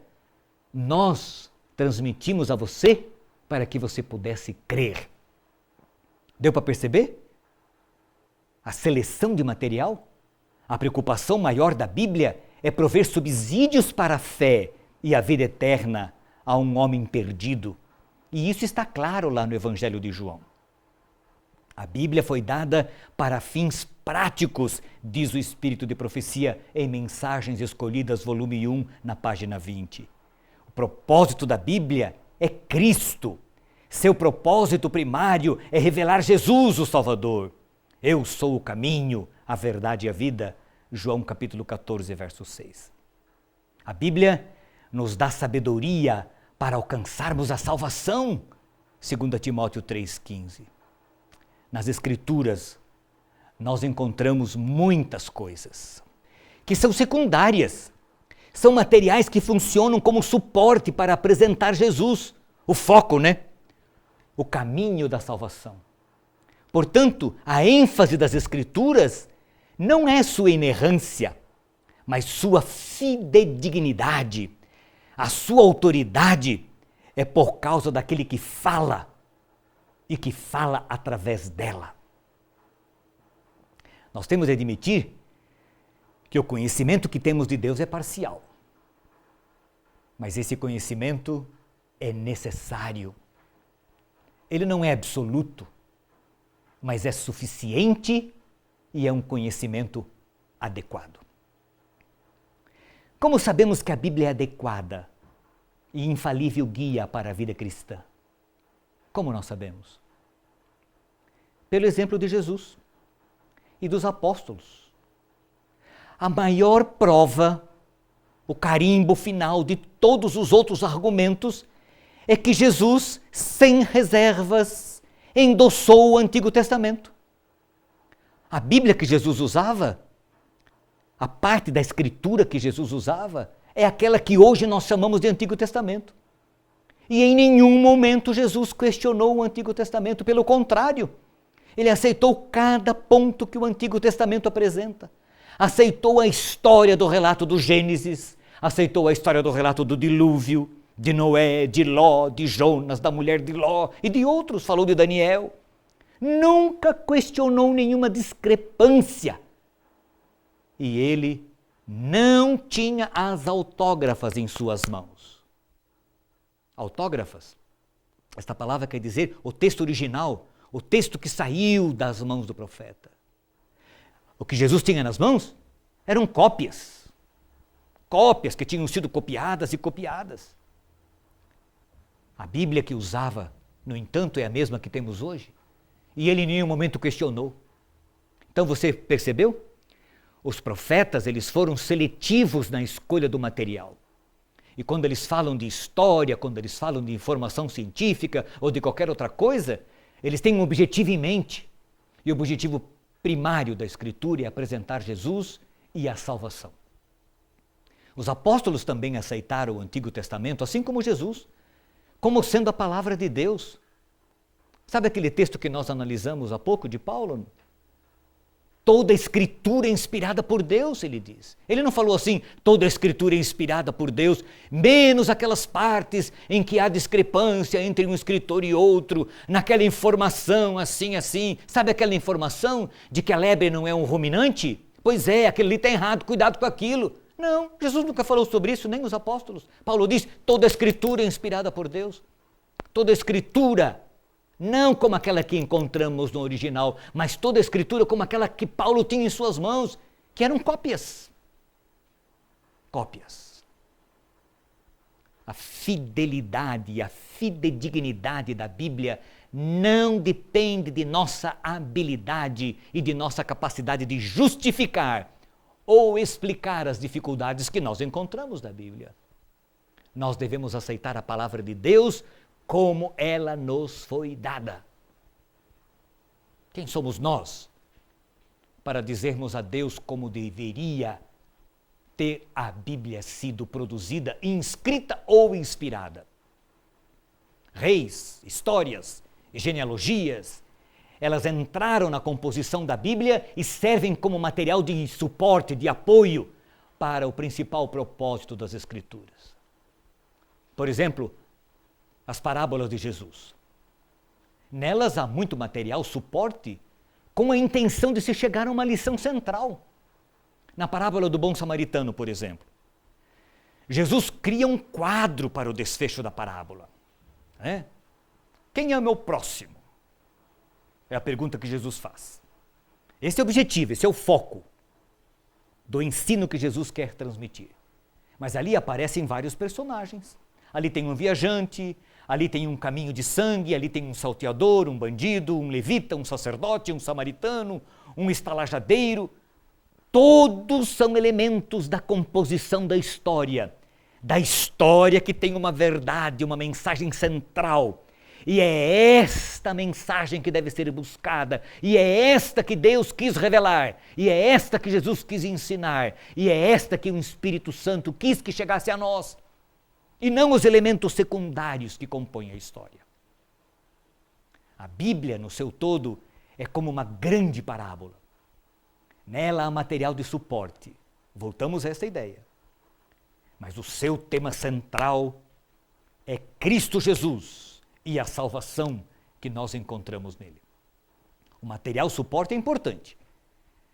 nós transmitimos a você para que você pudesse crer. Deu para perceber? A seleção de material? A preocupação maior da Bíblia é prover subsídios para a fé e a vida eterna a um homem perdido. E isso está claro lá no Evangelho de João. A Bíblia foi dada para fins práticos, diz o Espírito de Profecia em Mensagens Escolhidas, volume 1, na página 20. O propósito da Bíblia é Cristo. Seu propósito primário é revelar Jesus, o Salvador. Eu sou o caminho, a verdade e a vida. João capítulo 14, verso 6. A Bíblia nos dá sabedoria para alcançarmos a salvação, 2 Timóteo 3,15. Nas Escrituras, nós encontramos muitas coisas que são secundárias, são materiais que funcionam como suporte para apresentar Jesus, o foco, o caminho da salvação. Portanto, a ênfase das Escrituras não é sua inerrância, mas sua fidedignidade. A sua autoridade é por causa daquele que fala e que fala através dela. Nós temos de admitir que o conhecimento que temos de Deus é parcial. Mas esse conhecimento é necessário. Ele não é absoluto, mas é suficiente e é um conhecimento adequado. Como sabemos que a Bíblia é adequada e infalível guia para a vida cristã? Como nós sabemos? Pelo exemplo de Jesus e dos apóstolos. A maior prova, o carimbo final de todos os outros argumentos, é que Jesus, sem reservas, endossou o Antigo Testamento. A Bíblia que Jesus usava, a parte da Escritura que Jesus usava, é aquela que hoje nós chamamos de Antigo Testamento. E em nenhum momento Jesus questionou o Antigo Testamento, pelo contrário, ele aceitou cada ponto que o Antigo Testamento apresenta. Aceitou a história do relato do Gênesis, aceitou a história do relato do dilúvio, de Noé, de Ló, de Jonas, da mulher de Ló e de outros, falou de Daniel. Nunca questionou nenhuma discrepância. E ele não tinha as autógrafas em suas mãos. Autógrafas, esta palavra quer dizer o texto original, o texto que saiu das mãos do profeta. O que Jesus tinha nas mãos eram cópias. Cópias que tinham sido copiadas e copiadas. A Bíblia que usava, no entanto, é a mesma que temos hoje. E ele em nenhum momento questionou. Então você percebeu? Os profetas, eles foram seletivos na escolha do material. E quando eles falam de história, quando eles falam de informação científica ou de qualquer outra coisa, eles têm um objetivo em mente. E o objetivo primário da Escritura é apresentar Jesus e a salvação. Os apóstolos também aceitaram o Antigo Testamento, assim como Jesus, como sendo a palavra de Deus. Sabe aquele texto que nós analisamos há pouco de Paulo? Toda a Escritura é inspirada por Deus, ele diz. Ele não falou assim, toda a Escritura é inspirada por Deus, menos aquelas partes em que há discrepância entre um escritor e outro, naquela informação assim. Sabe aquela informação de que a lebre não é um ruminante? Pois é, aquele ali está errado, cuidado com aquilo. Não, Jesus nunca falou sobre isso, nem os apóstolos. Paulo diz, toda a Escritura é inspirada por Deus. Toda a Escritura, não como aquela que encontramos no original, mas toda a Escritura como aquela que Paulo tinha em suas mãos, que eram cópias. Cópias. A fidelidade e a fidedignidade da Bíblia não depende de nossa habilidade e de nossa capacidade de justificar ou explicar as dificuldades que nós encontramos na Bíblia. Nós devemos aceitar a palavra de Deus como ela nos foi dada. Quem somos nós para dizermos a Deus como deveria ter a Bíblia sido produzida, inscrita ou inspirada? Reis, histórias, genealogias, elas entraram na composição da Bíblia e servem como material de suporte, de apoio para o principal propósito das Escrituras. Por exemplo, as parábolas de Jesus. Nelas há muito material, suporte, com a intenção de se chegar a uma lição central. Na parábola do bom samaritano, por exemplo, Jesus cria um quadro para o desfecho da parábola. Quem é o meu próximo? É a pergunta que Jesus faz. Esse é o objetivo, esse é o foco do ensino que Jesus quer transmitir. Mas ali aparecem vários personagens. Ali tem um viajante, ali tem um caminho de sangue, ali tem um salteador, um bandido, um levita, um sacerdote, um samaritano, um estalajadeiro. Todos são elementos da composição da história que tem uma verdade, uma mensagem central. E é esta mensagem que deve ser buscada, e é esta que Deus quis revelar, e é esta que Jesus quis ensinar, e é esta que o Espírito Santo quis que chegasse a nós, e não os elementos secundários que compõem a história. A Bíblia, no seu todo, é como uma grande parábola. Nela há material de suporte. Voltamos a essa ideia. Mas o seu tema central é Cristo Jesus e a salvação que nós encontramos nele. O material suporte é importante,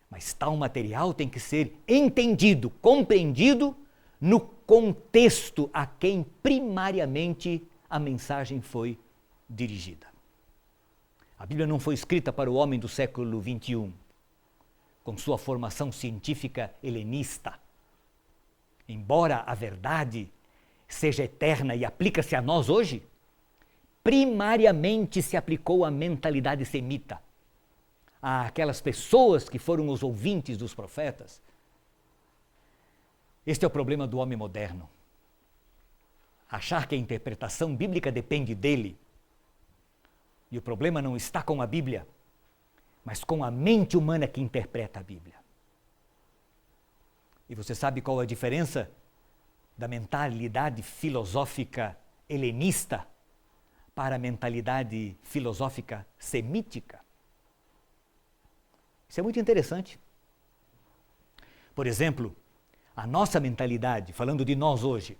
mas tal material tem que ser entendido, compreendido no contexto a quem primariamente a mensagem foi dirigida. A Bíblia não foi escrita para o homem do século XXI, com sua formação científica helenista. Embora a verdade seja eterna e aplica-se a nós hoje, primariamente se aplicou à mentalidade semita, àquelas pessoas que foram os ouvintes dos profetas. Este é o problema do homem moderno. Achar que a interpretação bíblica depende dele. E o problema não está com a Bíblia, mas com a mente humana que interpreta a Bíblia. E você sabe qual a diferença da mentalidade filosófica helenista para a mentalidade filosófica semítica? Isso é muito interessante. Por exemplo, a nossa mentalidade, falando de nós hoje,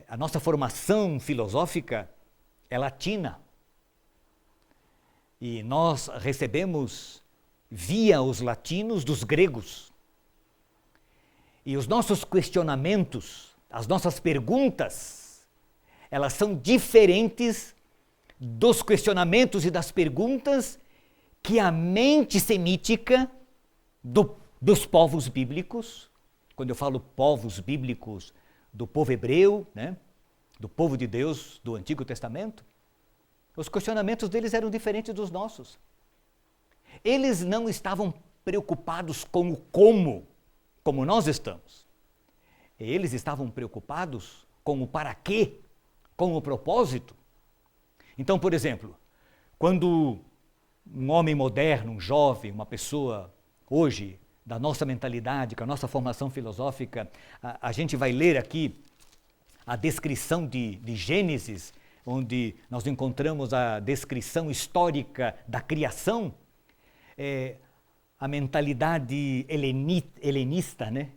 a nossa formação filosófica é latina. E nós recebemos via os latinos dos gregos. E os nossos questionamentos, as nossas perguntas, elas são diferentes dos questionamentos e das perguntas que a mente semítica dos povos bíblicos, quando eu falo povos bíblicos, do povo hebreu, do povo de Deus do Antigo Testamento, os questionamentos deles eram diferentes dos nossos. Eles não estavam preocupados com o como nós estamos. Eles estavam preocupados com o para quê, com o propósito. Então, por exemplo, quando um homem moderno, um jovem, uma pessoa hoje, da nossa mentalidade, com a nossa formação filosófica, a gente vai ler aqui a descrição de Gênesis, onde nós encontramos a descrição histórica da criação, a mentalidade helenista, né,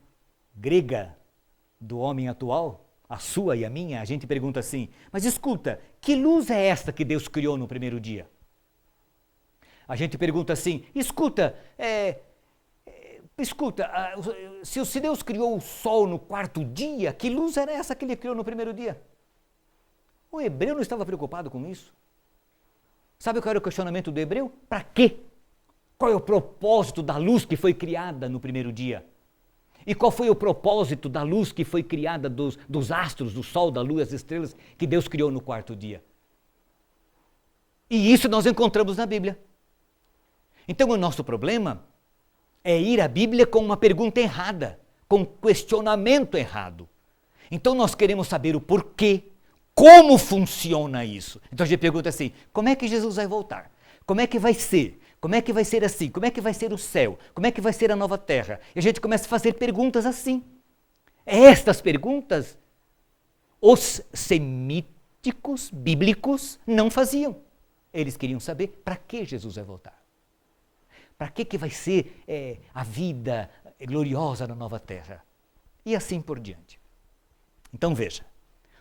grega do homem atual, a sua e a minha, a gente pergunta assim, mas escuta, que luz é esta que Deus criou no primeiro dia? A gente pergunta assim, escuta, se Deus criou o sol no quarto dia, que luz era essa que ele criou no primeiro dia? O hebreu não estava preocupado com isso. Sabe qual era o questionamento do hebreu? Para quê? Qual é o propósito da luz que foi criada no primeiro dia? E qual foi o propósito da luz que foi criada dos astros, do sol, da lua, as estrelas, que Deus criou no quarto dia? E isso nós encontramos na Bíblia. Então o nosso problema é ir à Bíblia com uma pergunta errada, com um questionamento errado. Então nós queremos saber o porquê, como funciona isso. Então a gente pergunta assim, como é que Jesus vai voltar? Como é que vai ser? Como é que vai ser assim? Como é que vai ser o céu? Como é que vai ser a nova terra? E a gente começa a fazer perguntas assim. Estas perguntas, os semíticos bíblicos não faziam. Eles queriam saber para que Jesus vai voltar. Para que vai ser a vida gloriosa na nova terra? E assim por diante. Então veja,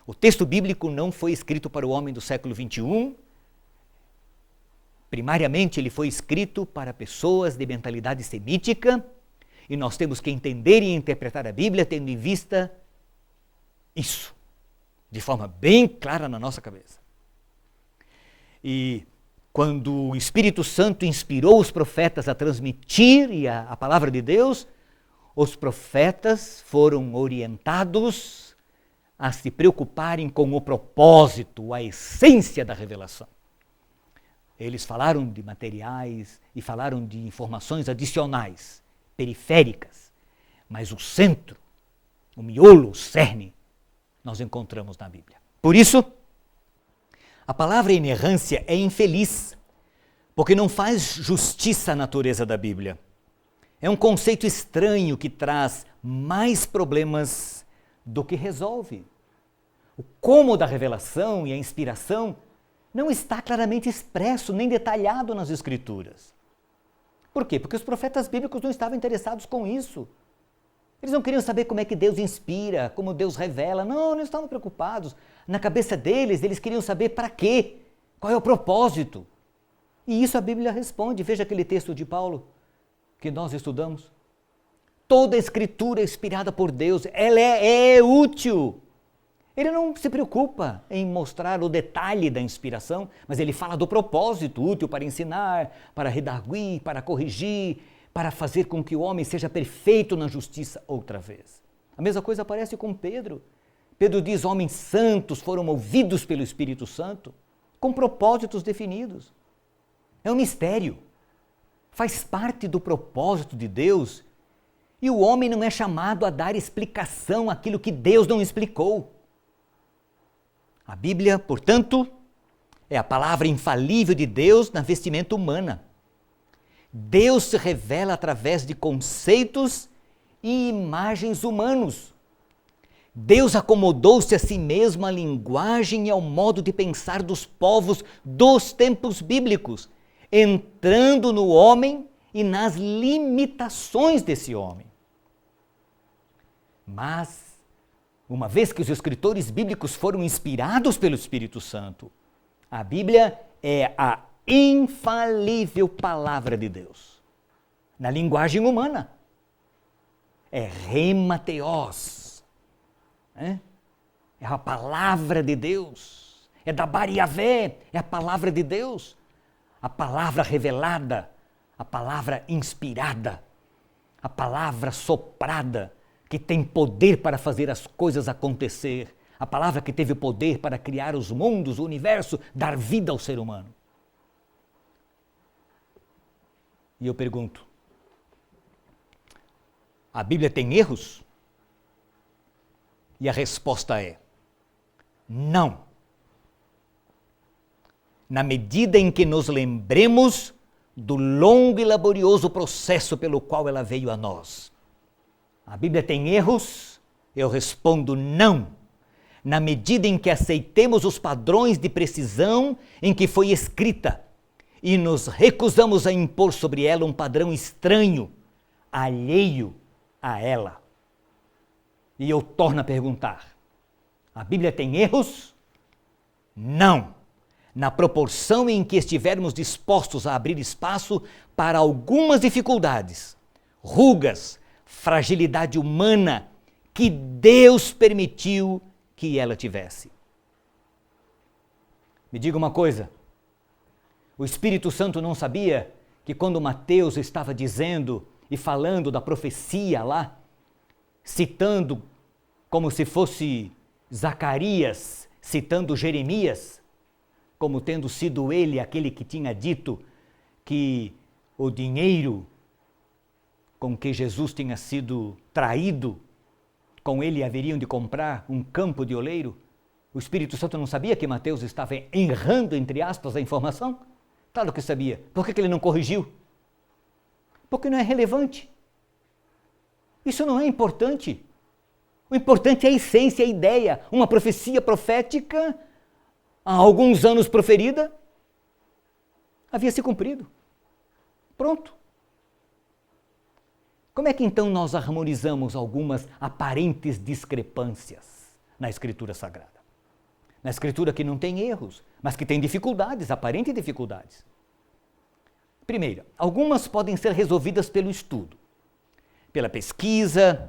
o texto bíblico não foi escrito para o homem do século XXI. Primariamente ele foi escrito para pessoas de mentalidade semítica, e nós temos que entender e interpretar a Bíblia tendo em vista isso, de forma bem clara na nossa cabeça. E quando o Espírito Santo inspirou os profetas a transmitir a palavra de Deus, os profetas foram orientados a se preocuparem com o propósito, a essência da revelação. Eles falaram de materiais e falaram de informações adicionais, periféricas, mas o centro, o miolo, o cerne, nós encontramos na Bíblia. Por isso, a palavra inerrância é infeliz, porque não faz justiça à natureza da Bíblia. É um conceito estranho que traz mais problemas do que resolve. O como da revelação e a inspiração não está claramente expresso nem detalhado nas Escrituras. Por quê? Porque os profetas bíblicos não estavam interessados com isso. Eles não queriam saber como é que Deus inspira, como Deus revela. Não estavam preocupados. Na cabeça deles, eles queriam saber para quê, qual é o propósito. E isso a Bíblia responde. Veja aquele texto de Paulo que nós estudamos. Toda a Escritura é inspirada por Deus, ela é útil. Ele não se preocupa em mostrar o detalhe da inspiração, mas ele fala do propósito, útil para ensinar, para redarguir, para corrigir, para fazer com que o homem seja perfeito na justiça outra vez. A mesma coisa aparece com Pedro. Pedro diz, homens santos foram movidos pelo Espírito Santo, com propósitos definidos. É um mistério. Faz parte do propósito de Deus, e o homem não é chamado a dar explicação àquilo que Deus não explicou. A Bíblia, portanto, é a palavra infalível de Deus na vestimenta humana. Deus se revela através de conceitos e imagens humanos. Deus acomodou-se a si mesmo à linguagem e ao modo de pensar dos povos dos tempos bíblicos, entrando no homem e nas limitações desse homem. Mas, uma vez que os escritores bíblicos foram inspirados pelo Espírito Santo, a Bíblia é a infalível palavra de Deus, na linguagem humana. É rema theos, é a palavra de Deus, é da Bar Yavé, é a palavra de Deus, a palavra revelada, a palavra inspirada, a palavra soprada, que tem poder para fazer as coisas acontecer, a palavra que teve o poder para criar os mundos, o universo, dar vida ao ser humano. E eu pergunto, a Bíblia tem erros? E a resposta é: não. Na medida em que nos lembremos do longo e laborioso processo pelo qual ela veio a nós. A Bíblia tem erros? Eu respondo não. Na medida em que aceitemos os padrões de precisão em que foi escrita e nos recusamos a impor sobre ela um padrão estranho, alheio a ela. E eu torno a perguntar: a Bíblia tem erros? Não. Na proporção em que estivermos dispostos a abrir espaço para algumas dificuldades, rugas, fragilidade humana que Deus permitiu que ela tivesse. Me diga uma coisa, o Espírito Santo não sabia que quando Mateus estava dizendo e falando da profecia lá, citando como se fosse Zacarias, citando Jeremias, como tendo sido ele aquele que tinha dito que o dinheiro com que Jesus tinha sido traído, com ele haveriam de comprar um campo de oleiro? O Espírito Santo não sabia que Mateus estava errando, entre aspas, a informação? Claro que sabia. Por que ele não corrigiu? Porque não é relevante. Isso não é importante. O importante é a essência, a ideia. Uma profecia profética, há alguns anos proferida, havia se cumprido. Pronto. Como é que então nós harmonizamos algumas aparentes discrepâncias na Escritura Sagrada? Na Escritura que não tem erros, mas que tem dificuldades, aparentes dificuldades. Primeiro, algumas podem ser resolvidas pelo estudo, pela pesquisa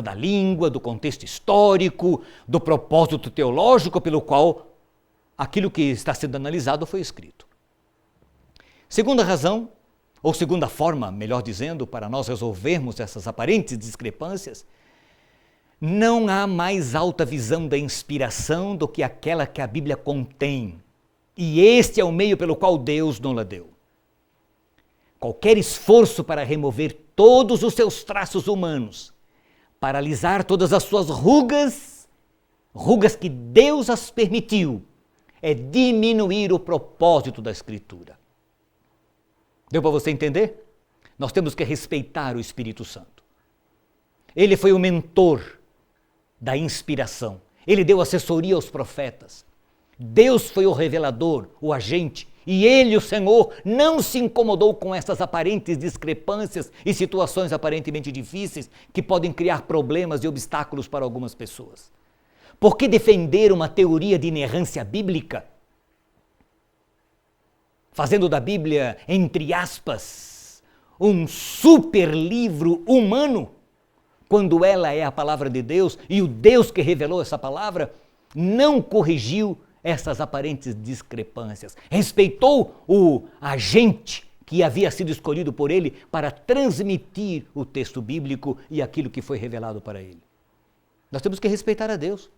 da língua, do contexto histórico, do propósito teológico pelo qual aquilo que está sendo analisado foi escrito. Segunda razão, ou segunda forma, melhor dizendo, para nós resolvermos essas aparentes discrepâncias, não há mais alta visão da inspiração do que aquela que a Bíblia contém. E este é o meio pelo qual Deus nos deu. Qualquer esforço para remover todos os seus traços humanos, para alisar todas as suas rugas que Deus as permitiu, é diminuir o propósito da Escritura. Deu para você entender? Nós temos que respeitar o Espírito Santo. Ele foi o mentor da inspiração. Ele deu assessoria aos profetas. Deus foi o revelador, o agente, e ele, o Senhor, não se incomodou com essas aparentes discrepâncias e situações aparentemente difíceis que podem criar problemas e obstáculos para algumas pessoas. Por que defender uma teoria de inerrância bíblica, fazendo da Bíblia, entre aspas, um super livro humano, quando ela é a palavra de Deus e o Deus que revelou essa palavra não corrigiu essas aparentes discrepâncias, respeitou o agente que havia sido escolhido por ele para transmitir o texto bíblico e aquilo que foi revelado para ele. Nós temos que respeitar a Deus.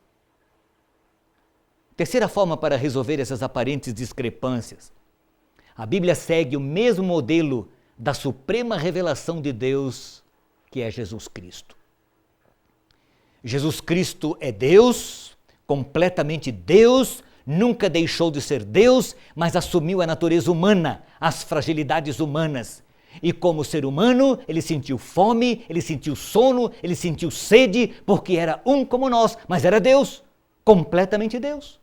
Terceira forma para resolver essas aparentes discrepâncias. A Bíblia segue o mesmo modelo da suprema revelação de Deus, que é Jesus Cristo. Jesus Cristo é Deus, completamente Deus, nunca deixou de ser Deus, mas assumiu a natureza humana, as fragilidades humanas. E como ser humano, ele sentiu fome, ele sentiu sono, ele sentiu sede, porque era um como nós, mas era Deus, completamente Deus.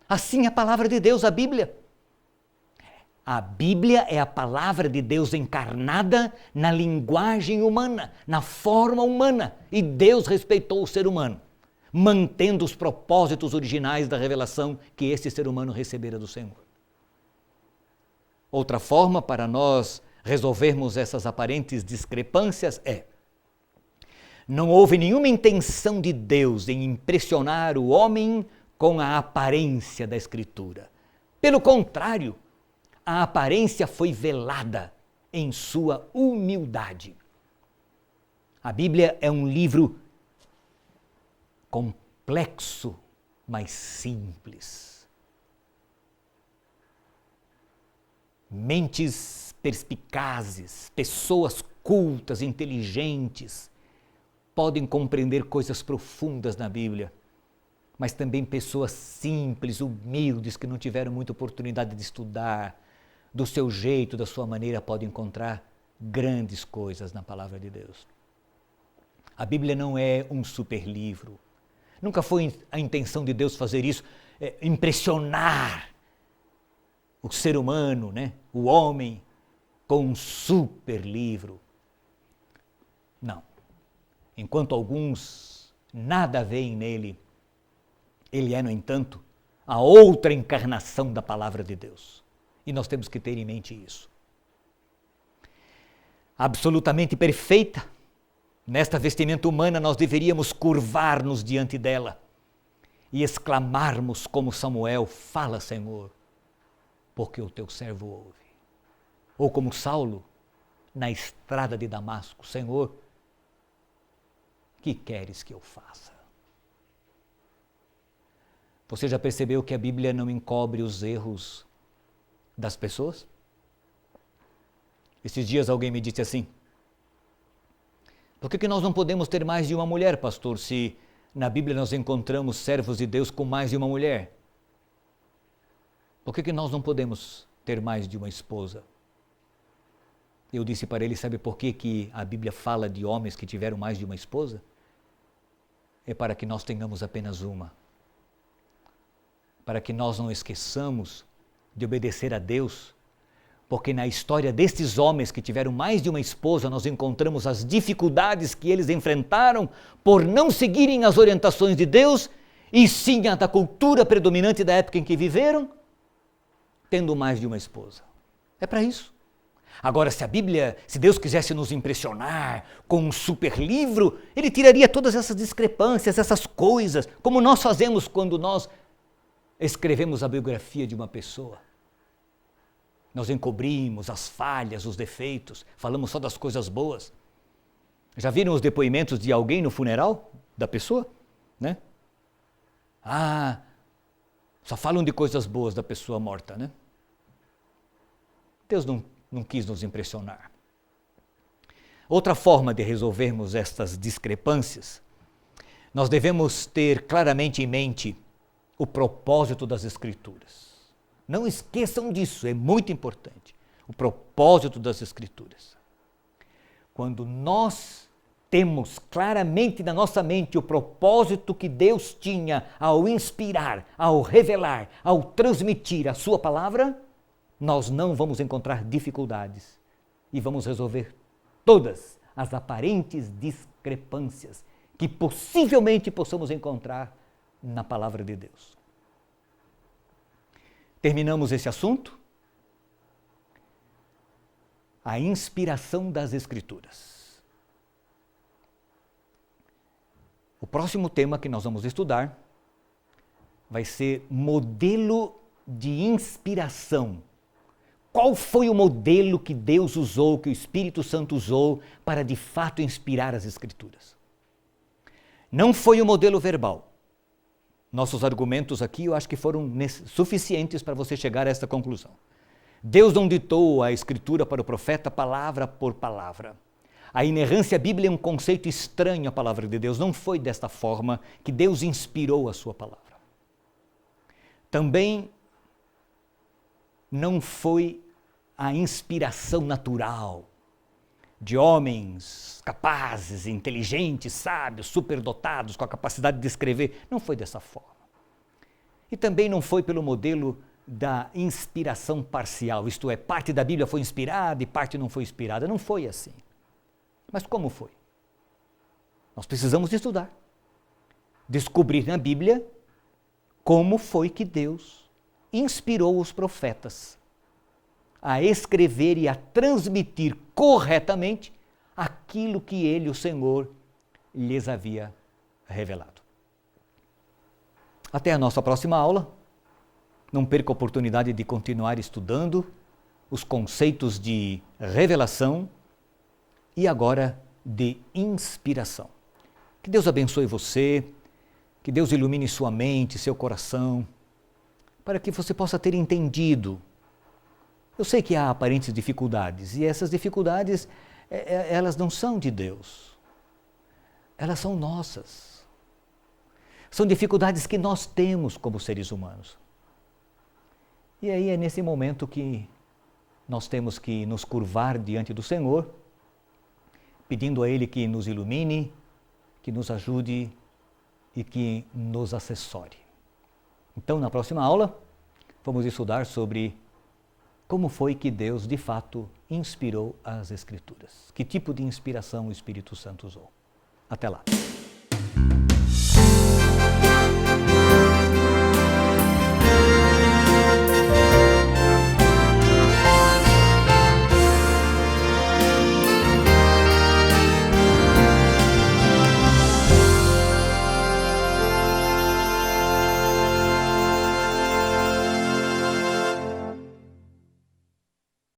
Assim é a palavra de Deus, a Bíblia. A Bíblia é a palavra de Deus encarnada na linguagem humana, na forma humana. E Deus respeitou o ser humano, mantendo os propósitos originais da revelação que esse ser humano recebera do Senhor. Outra forma para nós resolvermos essas aparentes discrepâncias é: não houve nenhuma intenção de Deus em impressionar o homem com a aparência da Escritura. Pelo contrário, a aparência foi velada em sua humildade. A Bíblia é um livro complexo, mas simples. Mentes perspicazes, pessoas cultas, inteligentes, podem compreender coisas profundas na Bíblia, mas também pessoas simples, humildes, que não tiveram muita oportunidade de estudar, do seu jeito, da sua maneira, podem encontrar grandes coisas na Palavra de Deus. A Bíblia não é um super livro. Nunca foi a intenção de Deus fazer isso, impressionar o ser humano, né? O homem, com um super livro. Não. Enquanto alguns nada veem nele, ele é, no entanto, a outra encarnação da Palavra de Deus. E nós temos que ter em mente isso. Absolutamente perfeita, nesta vestimenta humana nós deveríamos curvar-nos diante dela e exclamarmos como Samuel: fala, Senhor, porque o teu servo ouve. Ou como Saulo, na estrada de Damasco: Senhor, que queres que eu faça? Você já percebeu que a Bíblia não encobre os erros das pessoas? Esses dias alguém me disse assim: por que nós não podemos ter mais de uma mulher, pastor, se na Bíblia nós encontramos servos de Deus com mais de uma mulher? Por que nós não podemos ter mais de uma esposa? Eu disse para ele: sabe por que a Bíblia fala de homens que tiveram mais de uma esposa? É para que nós tenhamos apenas uma. Para que nós não esqueçamos de obedecer a Deus, porque na história destes homens que tiveram mais de uma esposa, nós encontramos as dificuldades que eles enfrentaram por não seguirem as orientações de Deus, e sim a da cultura predominante da época em que viveram, tendo mais de uma esposa. É para isso. Agora, se Deus quisesse nos impressionar com um super livro, Ele tiraria todas essas discrepâncias, essas coisas, como nós fazemos quando nós escrevemos a biografia de uma pessoa. Nós encobrimos as falhas, os defeitos, falamos só das coisas boas. Já viram os depoimentos de alguém no funeral da pessoa? Né? Só falam de coisas boas da pessoa morta, né? Deus não quis nos impressionar. Outra forma de resolvermos estas discrepâncias, nós devemos ter claramente em mente o propósito das Escrituras. Não esqueçam disso, é muito importante. O propósito das Escrituras. Quando nós temos claramente na nossa mente o propósito que Deus tinha ao inspirar, ao revelar, ao transmitir a sua palavra, nós não vamos encontrar dificuldades e vamos resolver todas as aparentes discrepâncias que possivelmente possamos encontrar na palavra de Deus. Terminamos esse assunto? A inspiração das Escrituras. O próximo tema que nós vamos estudar vai ser modelo de inspiração. Qual foi o modelo que Deus usou, que o Espírito Santo usou para de fato inspirar as Escrituras? Não foi o modelo verbal. Nossos argumentos aqui eu acho que foram suficientes para você chegar a esta conclusão. Deus não ditou a Escritura para o profeta palavra por palavra. A inerrância bíblica é um conceito estranho à palavra de Deus. Não foi desta forma que Deus inspirou a sua palavra. Também não foi a inspiração natural de homens capazes, inteligentes, sábios, superdotados, com a capacidade de escrever. Não foi dessa forma. E também não foi pelo modelo da inspiração parcial, isto é, parte da Bíblia foi inspirada e parte não foi inspirada. Não foi assim. Mas como foi? Nós precisamos estudar, descobrir na Bíblia como foi que Deus inspirou os profetas a escrever e a transmitir corretamente aquilo que Ele, o Senhor, lhes havia revelado. Até a nossa próxima aula. Não perca a oportunidade de continuar estudando os conceitos de revelação e agora de inspiração. Que Deus abençoe você, que Deus ilumine sua mente, seu coração, para que você possa ter entendido. Eu sei que há aparentes dificuldades, e essas dificuldades, elas não são de Deus. elas são nossas. São dificuldades que nós temos como seres humanos. E aí é nesse momento que nós temos que nos curvar diante do Senhor, pedindo a Ele que nos ilumine, que nos ajude e que nos assessore. Então, na próxima aula, vamos estudar sobre como foi que Deus, de fato, inspirou as Escrituras. Que tipo de inspiração o Espírito Santo usou. Até lá!